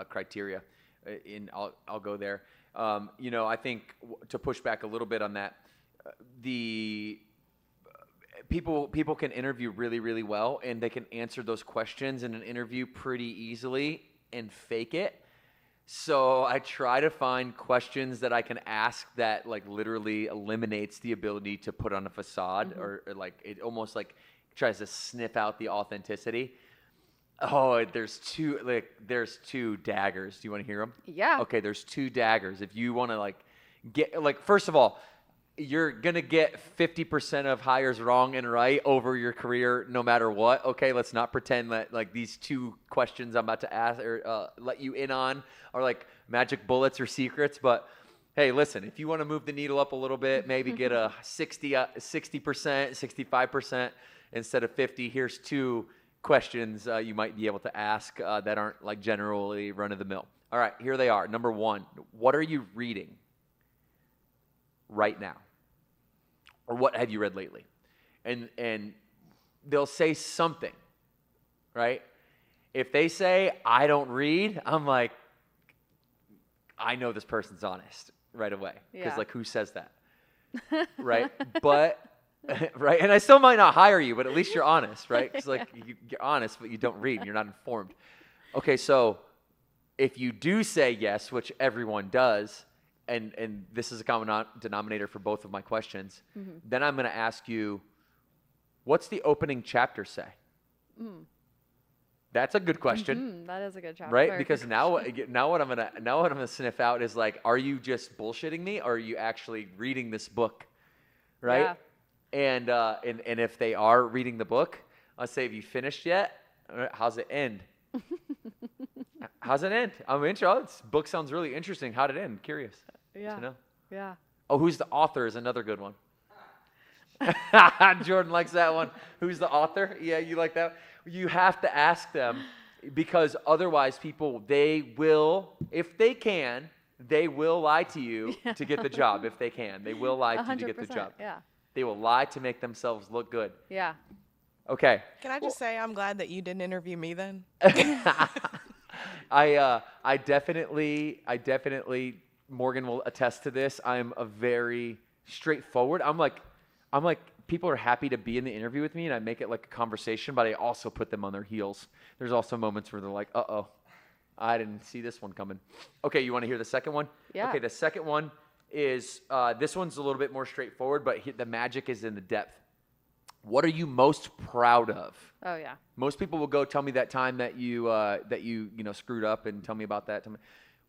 Speaker 2: criteria. I'll go there. I think to push back a little bit on that, the people can interview really, really well, and they can answer those questions in an interview pretty easily and fake it. So I try to find questions that I can ask that like literally eliminates the ability to put on a facade, or like it almost like tries to sniff out the authenticity. Oh, there's two daggers. Do you want to hear them?
Speaker 3: Yeah.
Speaker 2: Okay, there's two daggers. If you want to get first of all, you're going to get 50% of hires wrong and right over your career no matter what. Okay, let's not pretend that like these two questions I'm about to ask or let you in on are like magic bullets or secrets. But hey, listen, if you want to move the needle up a little bit, maybe get a 60%, 65% instead of 50, here's two questions you might be able to ask that aren't like generally run of the mill. All right, here they are. Number one, what are you reading right now? Or what have you read lately? And they'll say something, right? If they say, I don't read, I'm like, I know this person's honest right away. Because like, who says that? Right? But, right? And I still might not hire you, but at least you're honest, right? Because like, you're honest, but you don't read, and you're not informed. Okay, so if you do say yes, which everyone does, and this is a common denominator for both of my questions, then I'm going to ask you, what's the opening chapter say? That's a good question.
Speaker 3: That is a good chapter.
Speaker 2: Right? Because now what I'm gonna sniff out is like, are you just bullshitting me, or are you actually reading this book? Right? Yeah. And if they are reading the book, I'll say, have you finished yet? How's it end? How's it end? I'm interested. This book sounds really interesting. How did it end? Curious.
Speaker 3: Yeah.
Speaker 2: To know.
Speaker 3: Yeah.
Speaker 2: Oh, who's the author is another good one. Jordan likes that one. Who's the author? Yeah, you like that? You have to ask them, because otherwise people, they will, if they can, they will lie to you to get the job. If they can, they will lie to you to get the job.
Speaker 3: Yeah.
Speaker 2: They will lie to make themselves look good.
Speaker 3: Yeah.
Speaker 2: Okay.
Speaker 6: Can I just say I'm glad that you didn't interview me then?
Speaker 2: I definitely, Morgan will attest to this. I'm a very straightforward. I'm I'm like, people are happy to be in the interview with me, and I make it like a conversation, but I also put them on their heels. There's also moments where they're like, uh-oh, I didn't see this one coming. Okay, you want to hear the second one?
Speaker 3: Yeah.
Speaker 2: Okay, the second one is, this one's a little bit more straightforward, but the magic is in the depth. What are you most proud of?
Speaker 3: Oh yeah.
Speaker 2: Most people will go, tell me that time that you screwed up, and tell me about that. Tell me,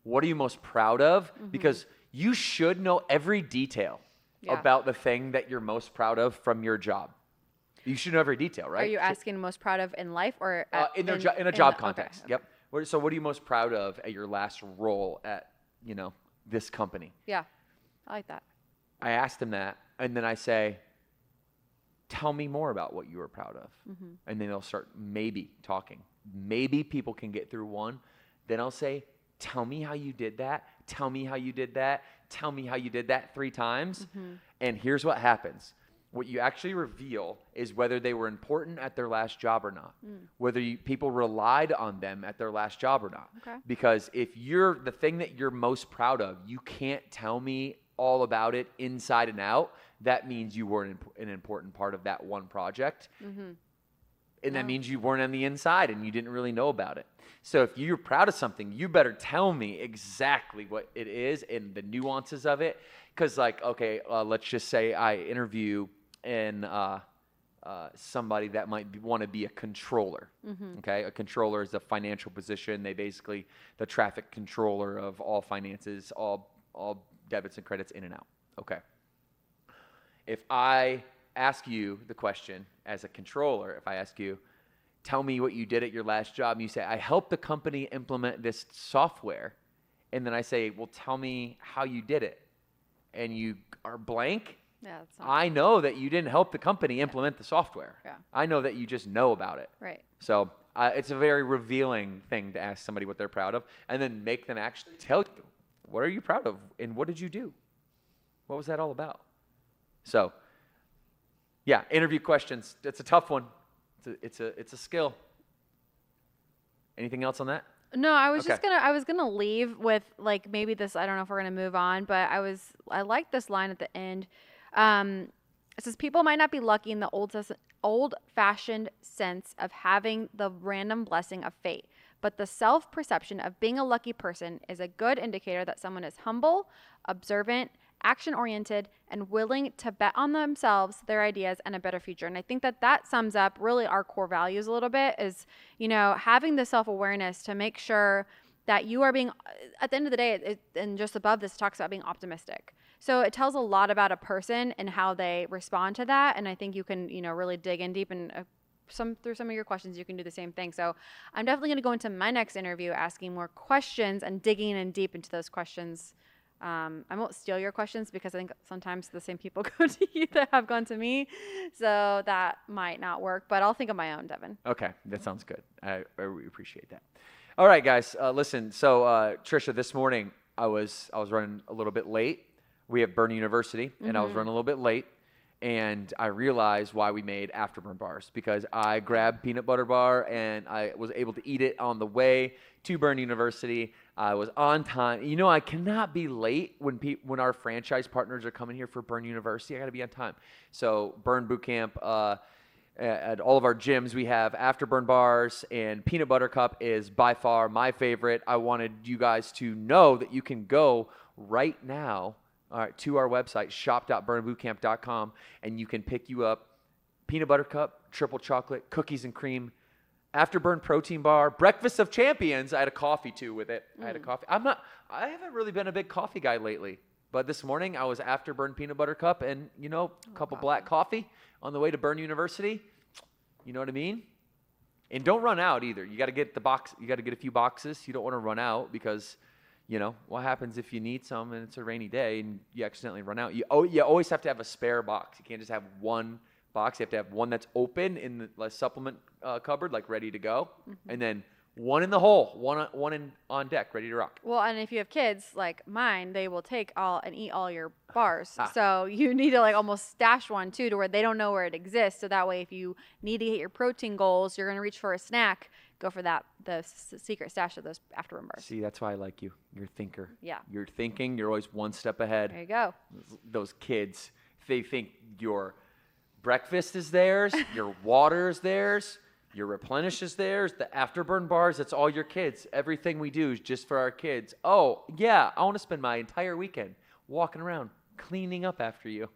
Speaker 2: what are you most proud of? Because you should know every detail about the thing that you're most proud of from your job. You should know every detail, right?
Speaker 3: Are you asking most proud of in life or
Speaker 2: in a job context?
Speaker 3: Okay.
Speaker 2: Yep. So what are you most proud of at your last role at, this company?
Speaker 3: Yeah, I like that.
Speaker 2: I asked them that, and then I say, tell me more about what you were proud of. And then they'll start maybe talking. Maybe people can get through one. Then I'll say, tell me how you did that. Tell me how you did that. Tell me how you did that 3 times. And here's what happens. What you actually reveal is whether they were important at their last job or not, whether people relied on them at their last job or not.
Speaker 3: Okay.
Speaker 2: Because if you're the thing that you're most proud of, you can't tell me all about it inside and out. That means you weren't an important part of that one project. And that means you weren't on the inside and you didn't really know about it. So if you're proud of something, you better tell me exactly what it is and the nuances of it. Because let's just say I interview somebody that might want to be a controller. Okay, a controller is a financial position. They basically the traffic controller of all finances, all debits and credits in and out. Okay. If I ask you the question as a controller, if I ask you, tell me what you did at your last job, and you say, I helped the company implement this software, and then I say, well, tell me how you did it, and you are blank, I know that you didn't help the company implement the software.
Speaker 3: Yeah.
Speaker 2: I know that you just know about it.
Speaker 3: Right.
Speaker 2: So it's a very revealing thing to ask somebody what they're proud of, and then make them actually tell you, what are you proud of, and what did you do? What was that all about? So, yeah, interview questions. It's a tough one. It's a skill. Anything else on that?
Speaker 3: No, I was
Speaker 2: Okay.
Speaker 3: I was gonna leave with like maybe this. I don't know if we're gonna move on, but I like this line at the end. It says people might not be lucky in the old-fashioned sense of having the random blessing of fate, but the self-perception of being a lucky person is a good indicator that someone is humble, observant, action-oriented, and willing to bet on themselves, their ideas, and a better future. And I think that sums up really our core values a little bit is, having the self-awareness to make sure that you are being, at the end of the day, and just above this, talks about being optimistic. So it tells a lot about a person and how they respond to that. And I think you can, really dig in deep and through some of your questions, you can do the same thing. So I'm definitely going to go into my next interview asking more questions and digging in deep into those questions. I won't steal your questions because I think sometimes the same people go to you that have gone to me. So that might not work, but I'll think of my own, Devin.
Speaker 2: Okay, that sounds good. I really appreciate that. All right, guys, listen. So Trisha, this morning I was running a little bit late. We have Burn University, and I was running a little bit late. And I realized why we made Afterburn bars, because I grabbed peanut butter bar and I was able to eat it on the way to Burn University. I was on time. I cannot be late when our franchise partners are coming here for Burn University. I got to be on time. So Burn Bootcamp, at all of our gyms, we have Afterburn bars, and Peanut Butter Cup is by far my favorite. I wanted you guys to know that you can go right now to our website, shop.burnbootcamp.com, and you can pick you up Peanut Butter Cup, triple chocolate, cookies and cream, Afterburn protein bar, Breakfast of Champions. I had a coffee too with it. I had a coffee. I haven't really been a big coffee guy lately, but this morning I was Afterburn Peanut Butter Cup and, a couple black coffee on the way to Burn University. You know what I mean? And don't run out either. You got to get the box. You got to get a few boxes. You don't want to run out because what happens if you need some and it's a rainy day and you accidentally run out? You always have to have a spare box. You can't just have one box. You have to have one that's open in the supplement cupboard, like ready to go, and then one in the hole, one on deck, ready to rock.
Speaker 3: Well, and if you have kids like mine, they will take all and eat all your bars. So you need to almost stash one too, to where they don't know where it exists. So that way, if you need to hit your protein goals, you're going to reach for a snack. Go for the secret stash of those Afterburn bars.
Speaker 2: See, that's why I like you. You're a thinker.
Speaker 3: Yeah.
Speaker 2: You're thinking. You're always one step ahead.
Speaker 3: There you go.
Speaker 2: Those kids, they think you're breakfast is theirs, your water is theirs, your replenish is theirs, the afterburn bars, it's all your kids. Everything we do is just for our kids. Oh, yeah, I want to spend my entire weekend walking around, cleaning up after you.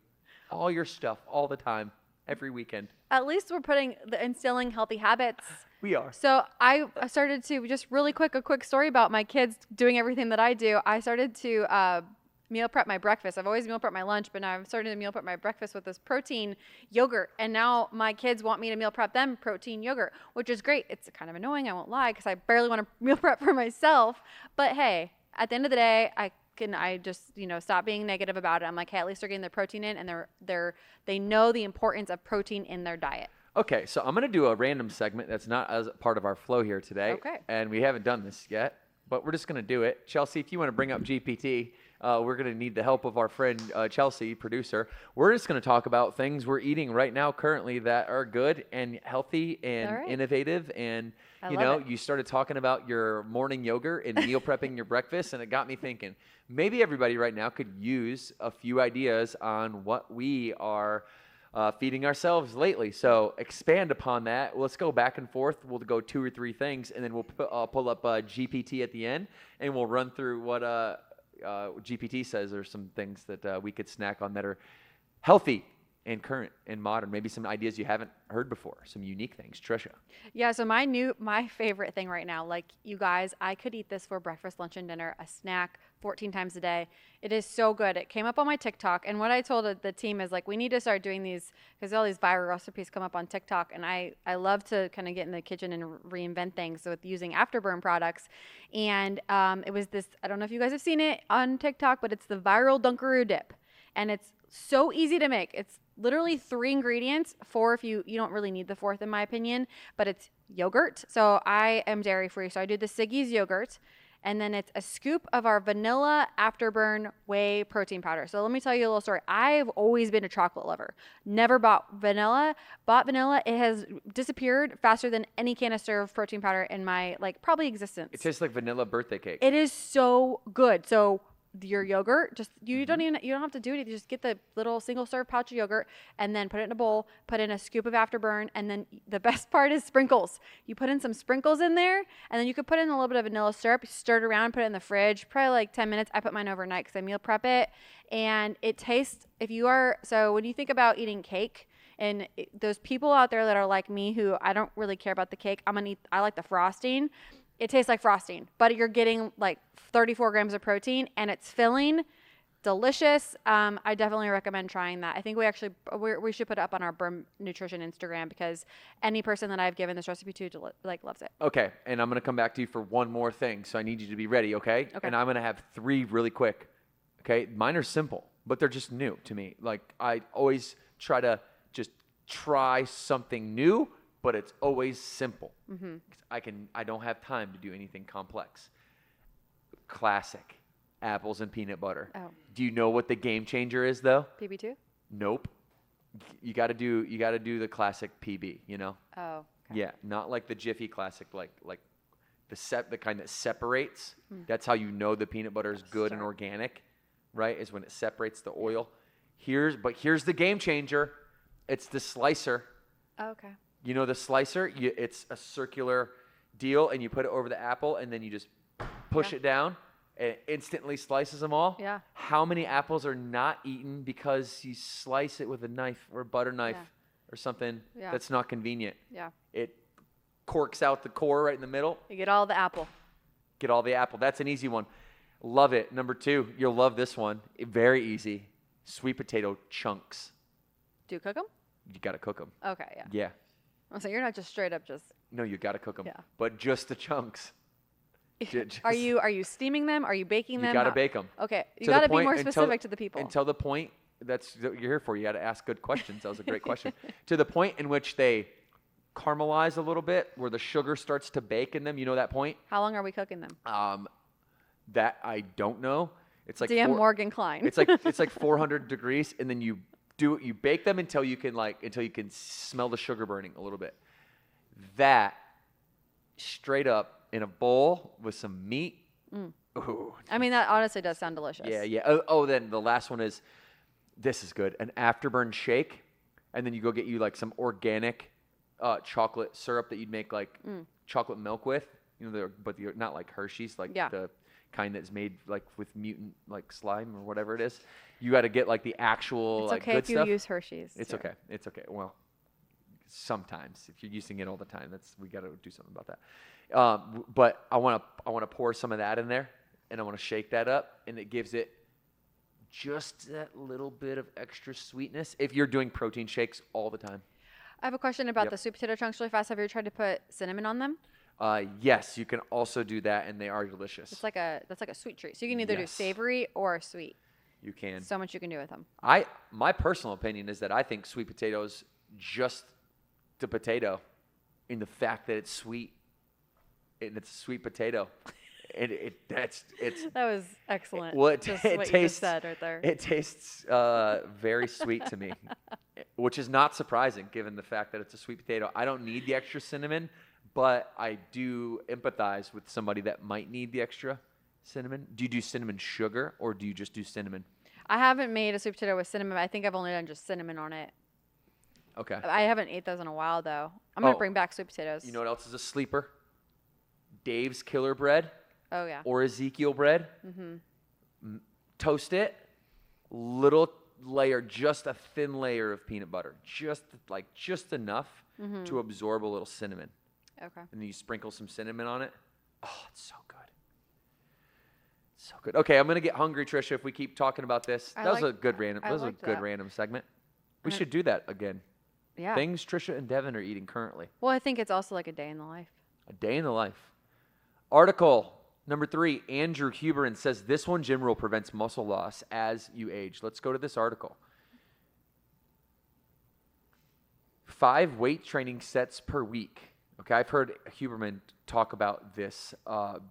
Speaker 2: All your stuff, all the time, every weekend.
Speaker 3: At least we're instilling healthy habits.
Speaker 2: We are.
Speaker 3: So I started to, just really quick, a quick story about my kids doing everything that I do. I started to meal prep my breakfast. I've always meal prep my lunch, but now I've started to meal prep my breakfast with this protein yogurt. And now my kids want me to meal prep them protein yogurt, which is great. It's kind of annoying, I won't lie, because I barely want to meal prep for myself. But hey, at the end of the day, I just, stop being negative about it. I'm like, hey, at least they're getting their protein in, and they know the importance of protein in their diet.
Speaker 2: Okay, so I'm going to do a random segment that's not as part of our flow here today.
Speaker 3: Okay.
Speaker 2: And we haven't done this yet, but we're just going to do it. Chelsea, if you want to bring up GPT, we're going to need the help of our friend Chelsea, producer. We're just going to talk about things we're eating right now currently that are good and healthy and innovative. And, you started talking about your morning yogurt and meal prepping your breakfast, and it got me thinking, maybe everybody right now could use a few ideas on what we are feeding ourselves lately. So expand upon that. Let's go back and forth. We'll go 2 or 3 things, and then we'll pull up GPT at the end, and we'll run through what GPT says are some things that we could snack on that are healthy and current and modern. Maybe some ideas you haven't heard before, some unique things. Trisha.
Speaker 3: Yeah, so my favorite thing right now, like you guys, I could eat this for breakfast, lunch, and dinner, a snack 14 times a day. It is so good. It came up on my TikTok, and what I told the team is, like, we need to start doing these, because all these viral recipes come up on TikTok, and I love to kind of get in the kitchen and reinvent things with using Afterburn products. And it was this, I don't know if you guys have seen it on TikTok, but it's the viral Dunkaroo dip, and it's so easy to make. It's literally 3 ingredients, 4 if you don't really need the 4th in my opinion, but it's yogurt. So I am dairy free, so I do the Siggy's yogurt, and then it's a scoop of our vanilla Afterburn whey protein powder. So let me tell you a little story. I've always been a chocolate lover. Never bought vanilla. Bought vanilla. It has disappeared faster than any canister of protein powder in my probably existence.
Speaker 2: It tastes like vanilla birthday cake.
Speaker 3: It is so good. So your yogurt, just you don't have to do it. You just get the little single serve pouch of yogurt and then put it in a bowl, put in a scoop of Afterburn, and then the best part is sprinkles. You put in some sprinkles in there, and then you could put in a little bit of vanilla syrup, stir it around, put it in the fridge, probably like 10 minutes. I put mine overnight because I meal prep it, and it tastes, so when you think about eating cake, and those people out there that are like me who I don't really care about the cake, I like the frosting. It tastes like frosting, but you're getting like 34 grams of protein, and it's filling, delicious. I definitely recommend trying that. I think we should put it up on our Burn Nutrition Instagram, because any person that I've given this recipe to loves it.
Speaker 2: Okay, and I'm going to come back to you for one more thing, so I need you to be ready, okay? And I'm going to have 3 really quick, okay? Mine are simple, but they're just new to me. Like, I always try to just try something new, but it's always simple.
Speaker 3: Mm-hmm.
Speaker 2: I don't have time to do anything complex. Classic apples and peanut butter.
Speaker 3: Oh.
Speaker 2: Do you know what the game changer is though?
Speaker 3: PB2?
Speaker 2: Nope. You got to do the classic PB,
Speaker 3: Oh. Okay.
Speaker 2: Yeah, not like the Jiffy classic, like the kind that separates. That's how you know the peanut butter is good and organic, right? Is when it separates the oil. Here's the game changer. It's the slicer.
Speaker 3: Oh, okay.
Speaker 2: You know the slicer? It's a circular deal, and you put it over the apple, and then you just push it down, and it instantly slices them all.
Speaker 3: Yeah.
Speaker 2: How many apples are not eaten because you slice it with a knife or a butter knife or something that's not convenient?
Speaker 3: Yeah.
Speaker 2: It corks out the core right in the middle.
Speaker 3: You get all the apple.
Speaker 2: Get all the apple. That's an easy one. Love it. Number 2, you'll love this one. Very easy. Sweet potato chunks.
Speaker 3: Do you cook them?
Speaker 2: You got to cook them.
Speaker 3: Okay, yeah.
Speaker 2: Yeah.
Speaker 3: So you're not just straight up just...
Speaker 2: No, you got to cook them.
Speaker 3: Yeah.
Speaker 2: But just the chunks.
Speaker 3: Are you steaming them? Are you baking them?
Speaker 2: You got to bake them.
Speaker 3: Okay. You got to be more specific to the people.
Speaker 2: Until the point, that's what you're here for. You got to ask good questions. That was a great question. To the point in which they caramelize a little bit, where the sugar starts to bake in them. You know that point?
Speaker 3: How long are we cooking them?
Speaker 2: That I don't know. It's like
Speaker 3: DM Morgan Klein.
Speaker 2: It's like 400 degrees, and then you bake them until you can smell the sugar burning a little bit. That straight up in a bowl with some meat. Ooh.
Speaker 3: I mean, that honestly does sound delicious.
Speaker 2: Yeah. Then the last one is, this is good, an Afterburn shake. and then you go get you like some organic chocolate syrup that you'd make like chocolate milk with. You know, but they're not like Hershey's, like the kind that's made like with mutant like slime or whatever it is. You got to get like the actual
Speaker 3: It's
Speaker 2: like
Speaker 3: okay
Speaker 2: good
Speaker 3: if you
Speaker 2: stuff.
Speaker 3: use Hershey's.
Speaker 2: It's
Speaker 3: too.
Speaker 2: okay. It's okay. Well, sometimes if you're using it all the time, we got to do something about that. But I want to pour some of that in there, and I want to shake that up, and it gives it just that little bit of extra sweetness. If you're doing protein shakes all the time.
Speaker 3: I have a question about the sweet potato chunks really fast. Have you ever tried to put cinnamon on them?
Speaker 2: Yes, you can also do that, and they are delicious.
Speaker 3: That's like a sweet treat. So you can either do
Speaker 2: Yes.
Speaker 3: savory or sweet.
Speaker 2: You can.
Speaker 3: So much you can do with them.
Speaker 2: My personal opinion is that I think sweet potatoes just the potato in the fact that it's sweet and it's a sweet potato. That
Speaker 3: was excellent.
Speaker 2: Well,
Speaker 3: Just
Speaker 2: it
Speaker 3: what you
Speaker 2: tastes
Speaker 3: just said right there.
Speaker 2: It tastes very sweet to me, which is not surprising given the fact that it's a sweet potato. I don't need the extra cinnamon, but I do empathize with somebody that might need the extra cinnamon. Do you do cinnamon sugar or do you just do cinnamon?
Speaker 3: I haven't made a sweet potato with cinnamon. I think I've only done just cinnamon on it.
Speaker 2: Okay.
Speaker 3: I haven't ate those in a while though. I'm gonna bring back sweet potatoes.
Speaker 2: You know what else is a sleeper? Dave's Killer Bread.
Speaker 3: Oh yeah.
Speaker 2: Or Ezekiel bread. Toast it. Little layer, just a thin layer of peanut butter, just enough to absorb a little cinnamon.
Speaker 3: Okay.
Speaker 2: And then you sprinkle some cinnamon on it. Oh, it's so good. So good. Okay, I'm gonna get hungry, Trisha. If we keep talking about this, that was a good random segment. We should do that again.
Speaker 3: Yeah.
Speaker 2: Things Trisha and Devin are eating currently.
Speaker 3: Well, I think it's also like a day in the life.
Speaker 2: A day in the life. Article number 3. Andrew Huberin says this one gym rule prevents muscle loss as you age. Let's go to this article. 5 weight training sets per week. Okay, I've heard Huberman talk about this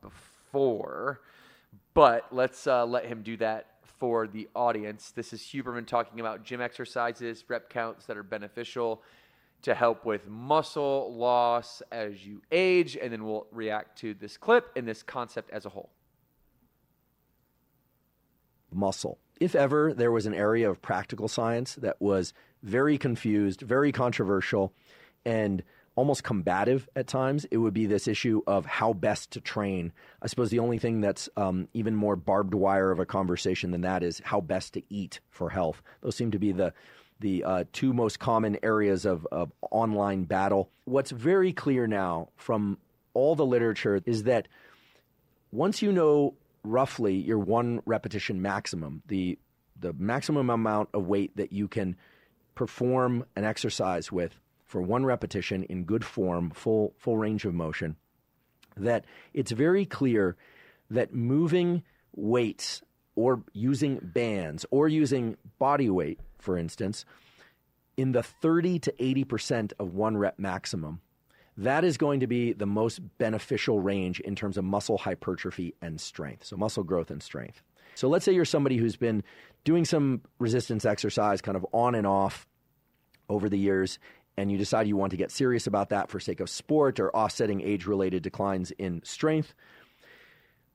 Speaker 2: before, but let's let him do that for the audience. This is Huberman talking about gym exercises, rep counts that are beneficial to help with muscle loss as you age, and then we'll react to this clip and this concept as a whole.
Speaker 7: Muscle. If ever there was an area of practical science that was very confused, very controversial, and almost combative at times, it would be this issue of how best to train. I suppose the only thing that's even more barbed wire of a conversation than that is how best to eat for health. Those seem to be the two most common areas of online battle. What's very clear now from all the literature is that once you know roughly your 1 repetition maximum, the maximum amount of weight that you can perform an exercise with for 1 repetition in good form, full range of motion, that it's very clear that moving weights or using bands or using body weight, for instance, in the 30 to 80% of 1 rep maximum, that is going to be the most beneficial range in terms of muscle hypertrophy and strength, so muscle growth and strength. So let's say you're somebody who's been doing some resistance exercise kind of on and off over the years, and you decide you want to get serious about that for sake of sport or offsetting age-related declines in strength.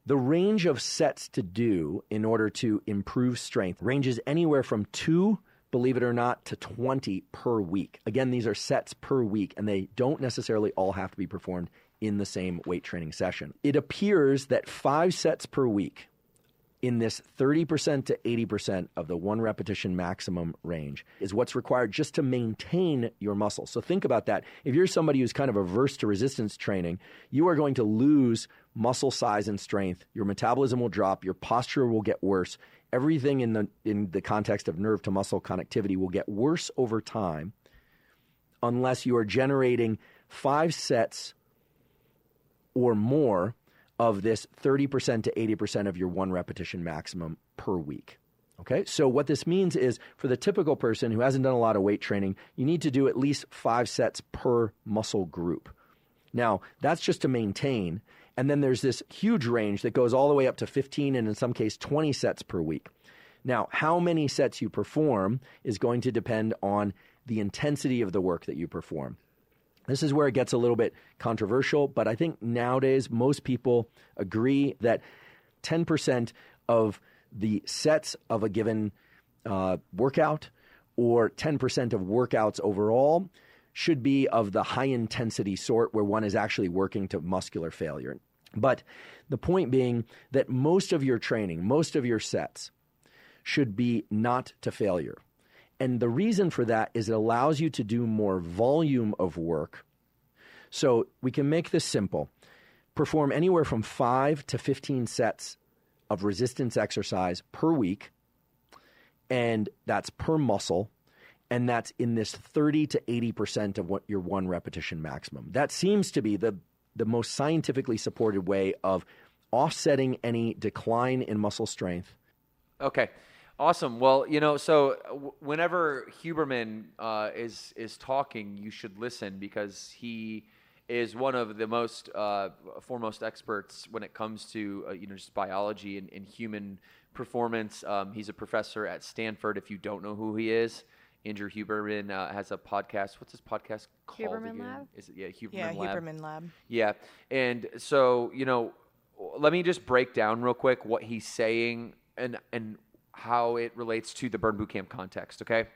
Speaker 7: The range of sets to do in order to improve strength ranges anywhere from 2, believe it or not, to 20 per week. Again, these are sets per week, and they don't necessarily all have to be performed in the same weight training session. It appears that 5 sets per week in this 30% to 80% of the 1 repetition maximum range is what's required just to maintain your muscle. So think about that. If you're somebody who's kind of averse to resistance training, you are going to lose muscle size and strength. Your metabolism will drop. Your posture will get worse. Everything in the context of nerve to muscle connectivity will get worse over time unless you are generating 5 sets or more of this 30% to 80% of your 1 repetition maximum per week. Okay, so what this means is for the typical person who hasn't done a lot of weight training, you need to do at least 5 sets per muscle group. Now, that's just to maintain. And then there's this huge range that goes all the way up to 15 and in some case 20 sets per week. Now, how many sets you perform is going to depend on the intensity of the work that you perform. This is where it gets a little bit controversial, but I think nowadays most people agree that 10% of the sets of a given workout or 10% of workouts overall should be of the high intensity sort where one is actually working to muscular failure. But the point being that most of your training, most of your sets should be not to failure. And the reason for that is it allows you to do more volume of work. So we can make this simple. Perform anywhere from 5 to 15 sets of resistance exercise per week, and that's per muscle, and that's in this 30 to 80% of what your one repetition maximum. That seems to be the most scientifically supported way of offsetting any decline in muscle strength.
Speaker 2: Okay. Awesome. Well, so whenever Huberman is talking, you should listen because he is one of the most foremost experts when it comes to just biology and human performance. He's a professor at Stanford. If you don't know who he is, Andrew Huberman has a podcast. What's his podcast called?
Speaker 3: Huberman
Speaker 2: again?
Speaker 3: Lab?
Speaker 2: Is it Huberman
Speaker 6: Yeah,
Speaker 2: Lab?
Speaker 6: Huberman Lab.
Speaker 2: Yeah, and so let me just break down real quick what he's saying and how it relates to the Burn Bootcamp context, okay?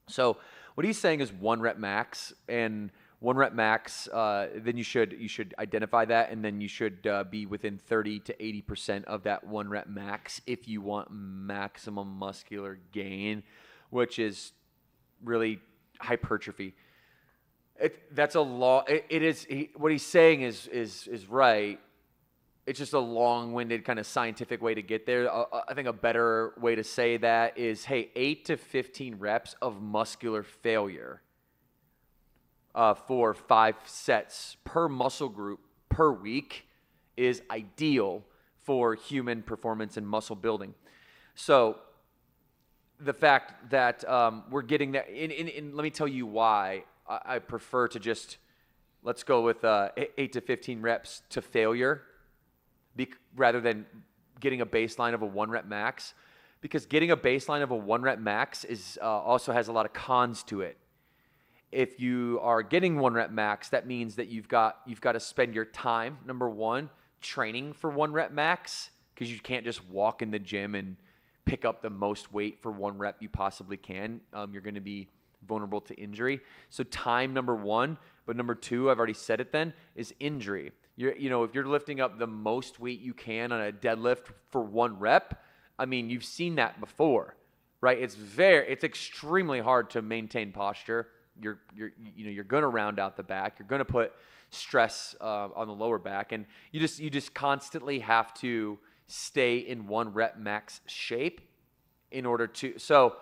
Speaker 2: So what he's saying is 1 rep max, and 1 rep max, then you should identify that, and then you should be within 30 to 80% of that 1 rep max if you want maximum muscular gain, which is really hypertrophy. That's a law. It is what he's saying is right. It's just a long-winded kind of scientific way to get there. I think a better way to say that is, hey, 8 to 15 reps of muscular failure for 5 sets per muscle group per week is ideal for human performance and muscle building. So the fact that we're getting that, and let me tell you why I prefer to just, let's go with 8 to 15 reps to failure rather than getting a baseline of a 1 rep max, because getting a baseline of a 1 rep max is also has a lot of cons to it. If you are getting 1 rep max, that means that you've got to spend your time, number one, training for 1 rep max, because you can't just walk in the gym and pick up the most weight for 1 rep you possibly can. You're going to be vulnerable to injury. So time, number one, but number two, I've already said it then, is injury. If you're lifting up the most weight you can on a deadlift for 1 rep, I mean, you've seen that before, right? It's extremely hard to maintain posture. You're going to round out the back. You're going to put stress on the lower back, and you just constantly have to stay in 1 rep max shape in order to. So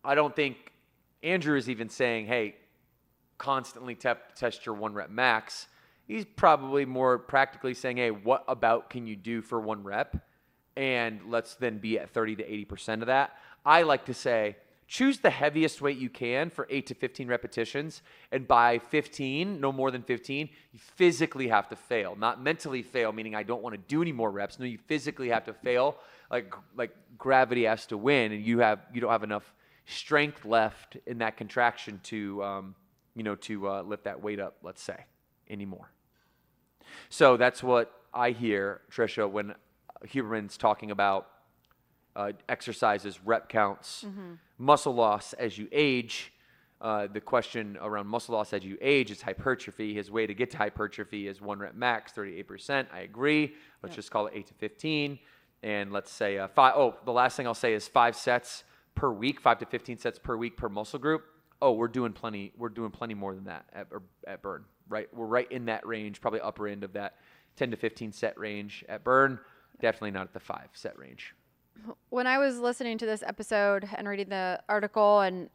Speaker 2: I don't think Andrew is even saying, hey, constantly test your 1 rep max. He's probably more practically saying, hey, what about can you do for 1 rep? And let's then be at 30 to 80% of that. I like to say, choose the heaviest weight you can for 8 to 15 repetitions. And by 15, no more than 15, you physically have to fail. Not mentally fail, meaning I don't want to do any more reps. No, you physically have to fail. Like gravity has to win, and you don't have enough strength left in that contraction to lift that weight up, let's say, anymore. So that's what I hear, Trisha, when Huberman's talking about exercises, rep counts, muscle loss as you age. The question around muscle loss as you age is hypertrophy. His way to get to hypertrophy is 1 rep max, 38%. I agree. Let's just call it 8 to 15. And let's say the last thing I'll say is 5 sets per week, 5 to 15 sets per week per muscle group. We're doing plenty more than that at Burn, right? We're right in that range, probably upper end of that 10 to 15 set range at Burn. Definitely not at the 5 set range.
Speaker 3: When I was listening to this episode and reading the article, and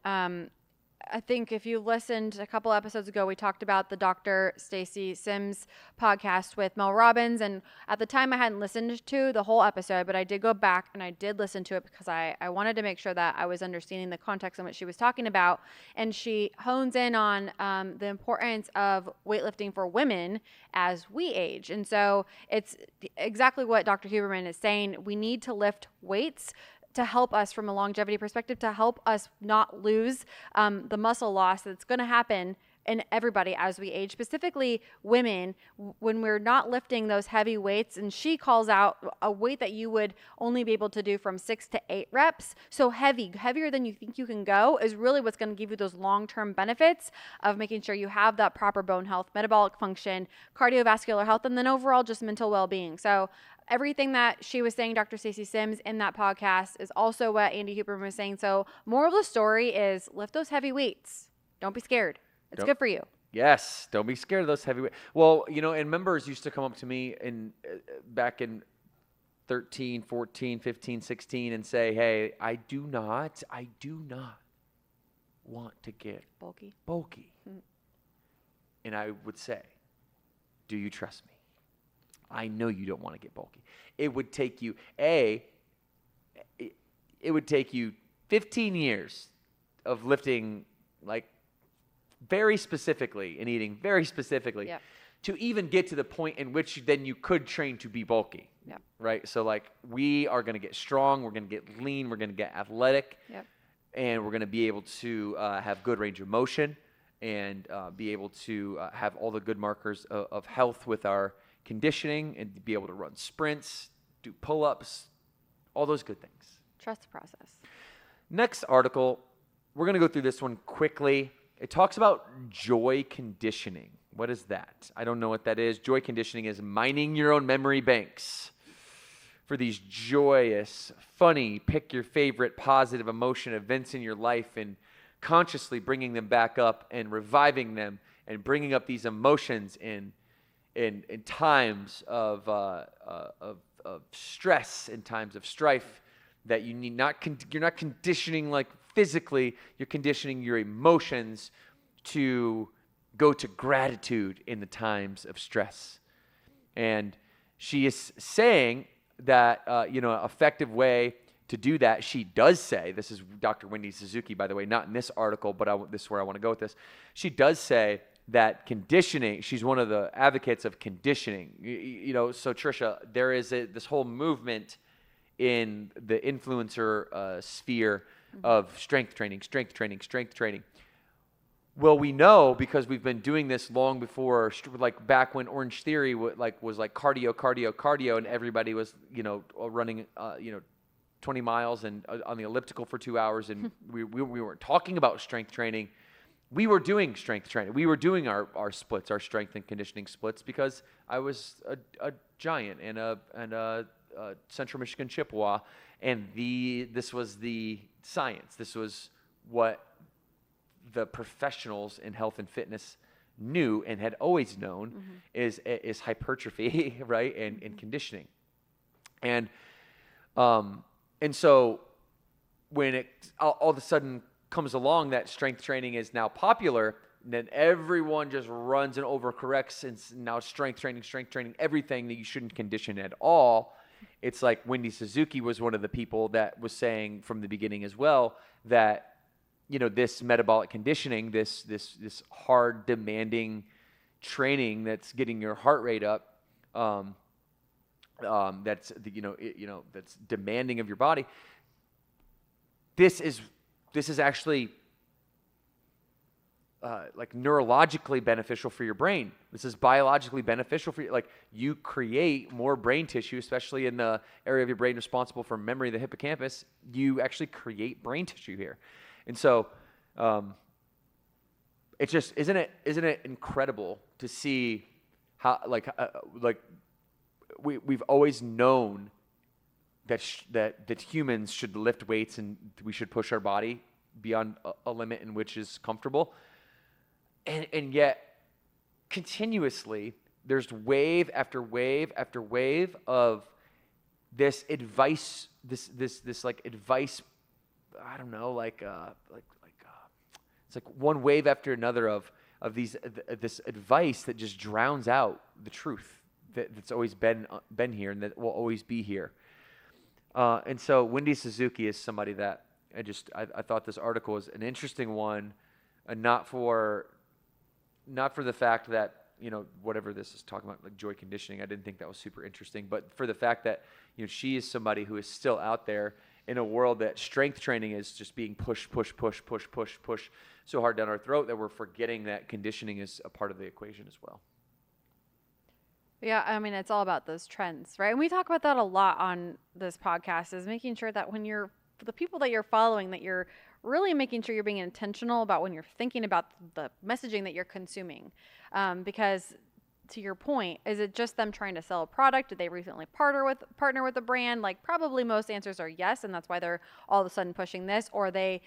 Speaker 3: I think if you listened a couple episodes ago, we talked about the Dr. Stacy Sims podcast with Mel Robbins. And at the time I hadn't listened to the whole episode, but I did go back and I did listen to it because I wanted to make sure that I was understanding the context in which she was talking about. And she hones in on the importance of weightlifting for women as we age. And so it's exactly what Dr. Huberman is saying. We need to lift weights to help us from a longevity perspective, to help us not lose the muscle loss that's going to happen in everybody as we age, specifically women, when we're not lifting those heavy weights. And she calls out a weight that you would only be able to do from 6 to 8 reps. So heavier than you think you can go is really what's going to give you those long-term benefits of making sure you have that proper bone health, metabolic function, cardiovascular health, and then overall just mental well-being. So everything that she was saying, Dr. Stacey Sims, in that podcast is also what Andy Huberman was saying. So moral of the story is lift those heavy weights. Don't be scared. It's good for you.
Speaker 2: Yes, don't be scared of those heavy weights. Well, and members used to come up to me back in 13, 14, 15, 16 and say, hey, I do not want to get bulky. Mm-hmm. And I would say, do you trust me? I know you don't want to get bulky. It would take you, it would take you 15 years of lifting like very specifically and eating very specifically to even get to the point in which then you could train to be bulky.
Speaker 3: Yep.
Speaker 2: Right? So like we are going to get strong, we're going to get lean, we're going to get athletic, and we're going to be able to have good range of motion and be able to have all the good markers of health with our conditioning and be able to run sprints, do pull-ups, all those good things.
Speaker 3: Trust the process.
Speaker 2: Next article, we're going to go through this one quickly. It talks about joy conditioning. What is that? I don't know what that is. Joy conditioning is mining your own memory banks for these joyous, funny, pick your favorite positive emotion events in your life and consciously bringing them back up and reviving them and bringing up these emotions in times of stress, in times of strife, that you need you're not conditioning like physically, you're conditioning your emotions to go to gratitude in the times of stress. And she is saying that an effective way to do that, she does say, this is Dr. Wendy Suzuki, by the way, not in this article, but this is where I want to go with this. She does say that conditioning, she's one of the advocates of conditioning. So Trisha, there is this whole movement in the influencer sphere of strength training. Well, we know because we've been doing this long before, like back when Orange Theory was like cardio, and everybody was running 20 miles and on the elliptical for 2 hours, and we weren't talking about strength training. We were doing strength training. We were doing our splits, our strength and conditioning splits, because I was a giant and a Central Michigan Chippewa, and this was the science. This was what the professionals in health and fitness knew and had always known is hypertrophy, right, and conditioning, and so when it all of a sudden comes along that strength training is now popular, then everyone just runs and overcorrects, and now strength training, everything that you shouldn't condition at all. It's like Wendy Suzuki was one of the people that was saying from the beginning as well that this metabolic conditioning, this hard, demanding training that's getting your heart rate up, that's that's demanding of your body. This is actually like neurologically beneficial for your brain. This is biologically beneficial for you. Like you create more brain tissue, especially in the area of your brain responsible for memory, the hippocampus. You actually create brain tissue here. And so, it's just isn't it incredible to see how we've always known that humans should lift weights and we should push our body beyond a limit in which is comfortable, and yet continuously there's wave after wave after wave of this advice, this like advice. I don't know, it's like one wave after another of this advice that just drowns out the truth that's always been here and that will always be here. And so Wendy Suzuki is somebody that I thought this article was an interesting one, and not for the fact that whatever this is talking about, like joy conditioning. I didn't think that was super interesting, but for the fact that she is somebody who is still out there in a world that strength training is just being push so hard down our throat that we're forgetting that conditioning is a part of the equation as well.
Speaker 3: Yeah, I mean, it's all about those trends, right? And we talk about that a lot on this podcast, is making sure that when you're, the people that you're following, that you're really making sure you're being intentional about when you're thinking about the messaging that you're consuming. Because to your point, is it just them trying to sell a product? Did they recently partner with a brand? Like, probably most answers are yes, and that's why they're all of a sudden pushing this. Or they,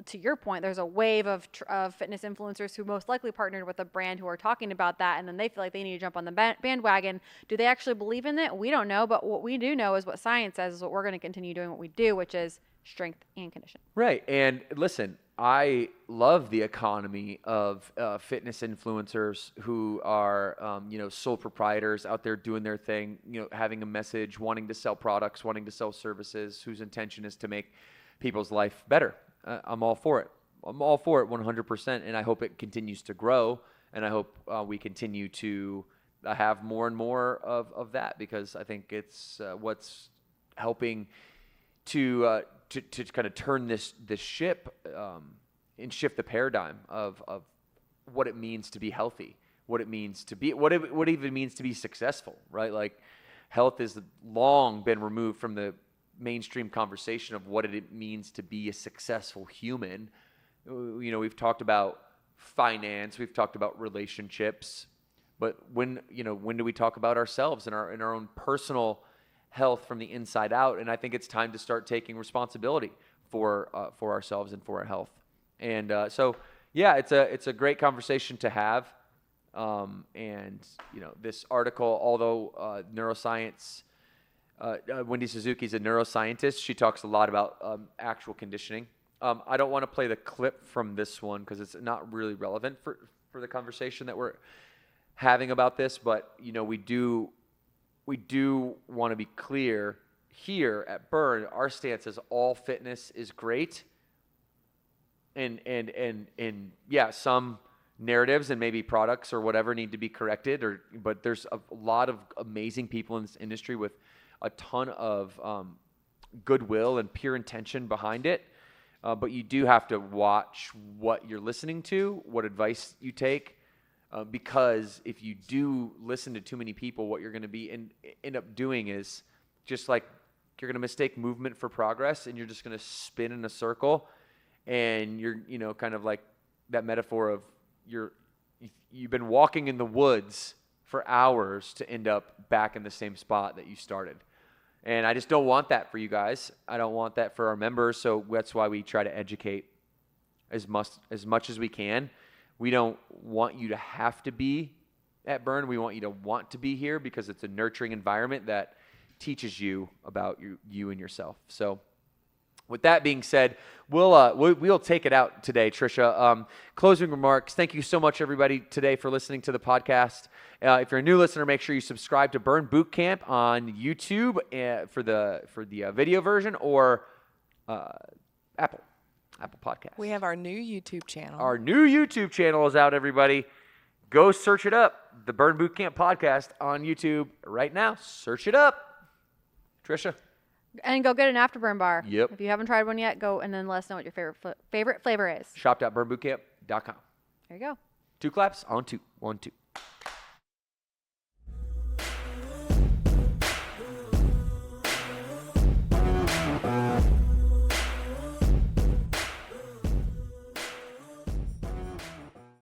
Speaker 3: to your point, there's a wave of fitness influencers who most likely partnered with a brand who are talking about that, and then they feel like they need to jump on the bandwagon. Do they actually believe in it? We don't know, but what we do know is what science says is what we're going to continue doing what we do, which is strength and conditioning.
Speaker 2: Right. And listen, I love the economy of fitness influencers who are, sole proprietors out there doing their thing, having a message, wanting to sell products, wanting to sell services, whose intention is to make people's life better. I'm all for it. I'm all for it 100%. And I hope it continues to grow. And I hope we continue to have more and more of that, because I think it's what's helping to kind of turn this ship and shift the paradigm of what it means to be healthy, what it means to be, what it even means to be successful, right? Like, health has long been removed from the mainstream conversation of what it means to be a successful human. We've talked about finance, we've talked about relationships, but when do we talk about ourselves and our own personal health from the inside out? And I think it's time to start taking responsibility for ourselves and for our health. And so it's a great conversation to have. And this article, although neuroscience, Wendy Suzuki's a neuroscientist, she talks a lot about actual conditioning. I don't want to play the clip from this one because it's not really relevant for the conversation that we're having about this, but we do want to be clear here at Burn. Our stance is all fitness is great, and some narratives and maybe products or whatever need to be corrected, but there's a lot of amazing people in this industry with a ton of goodwill and pure intention behind it. But you do have to watch what you're listening to, what advice you take, because if you do listen to too many people, what you're going to be end up doing is just like you're going to mistake movement for progress, and you're just going to spin in a circle, and you're kind of like that metaphor of you've been walking in the woods for hours to end up back in the same spot that you started. And I just don't want that for you guys. I don't want that for our members. So that's why we try to educate as much as we can. We don't want you to have to be at Burn. We want you to want to be here because it's a nurturing environment that teaches you about you and yourself. So with that being said, we'll take it out today, Trisha. Closing remarks. Thank you so much, everybody, today for listening to the podcast. If you're a new listener, make sure you subscribe to Burn Boot Camp on YouTube for the video version, or Apple Podcasts.
Speaker 6: We have our new YouTube channel.
Speaker 2: Our new YouTube channel is out, everybody. Go search it up. The Burn Boot Camp podcast on YouTube right now. Search it up. Trisha.
Speaker 3: And go get an Afterburn bar.
Speaker 2: Yep.
Speaker 3: If you haven't tried one yet, go and then let us know what your favorite flavor is.
Speaker 2: Shop.burnbootcamp.com.
Speaker 3: There you go.
Speaker 2: 2 claps on 2. 1, 2.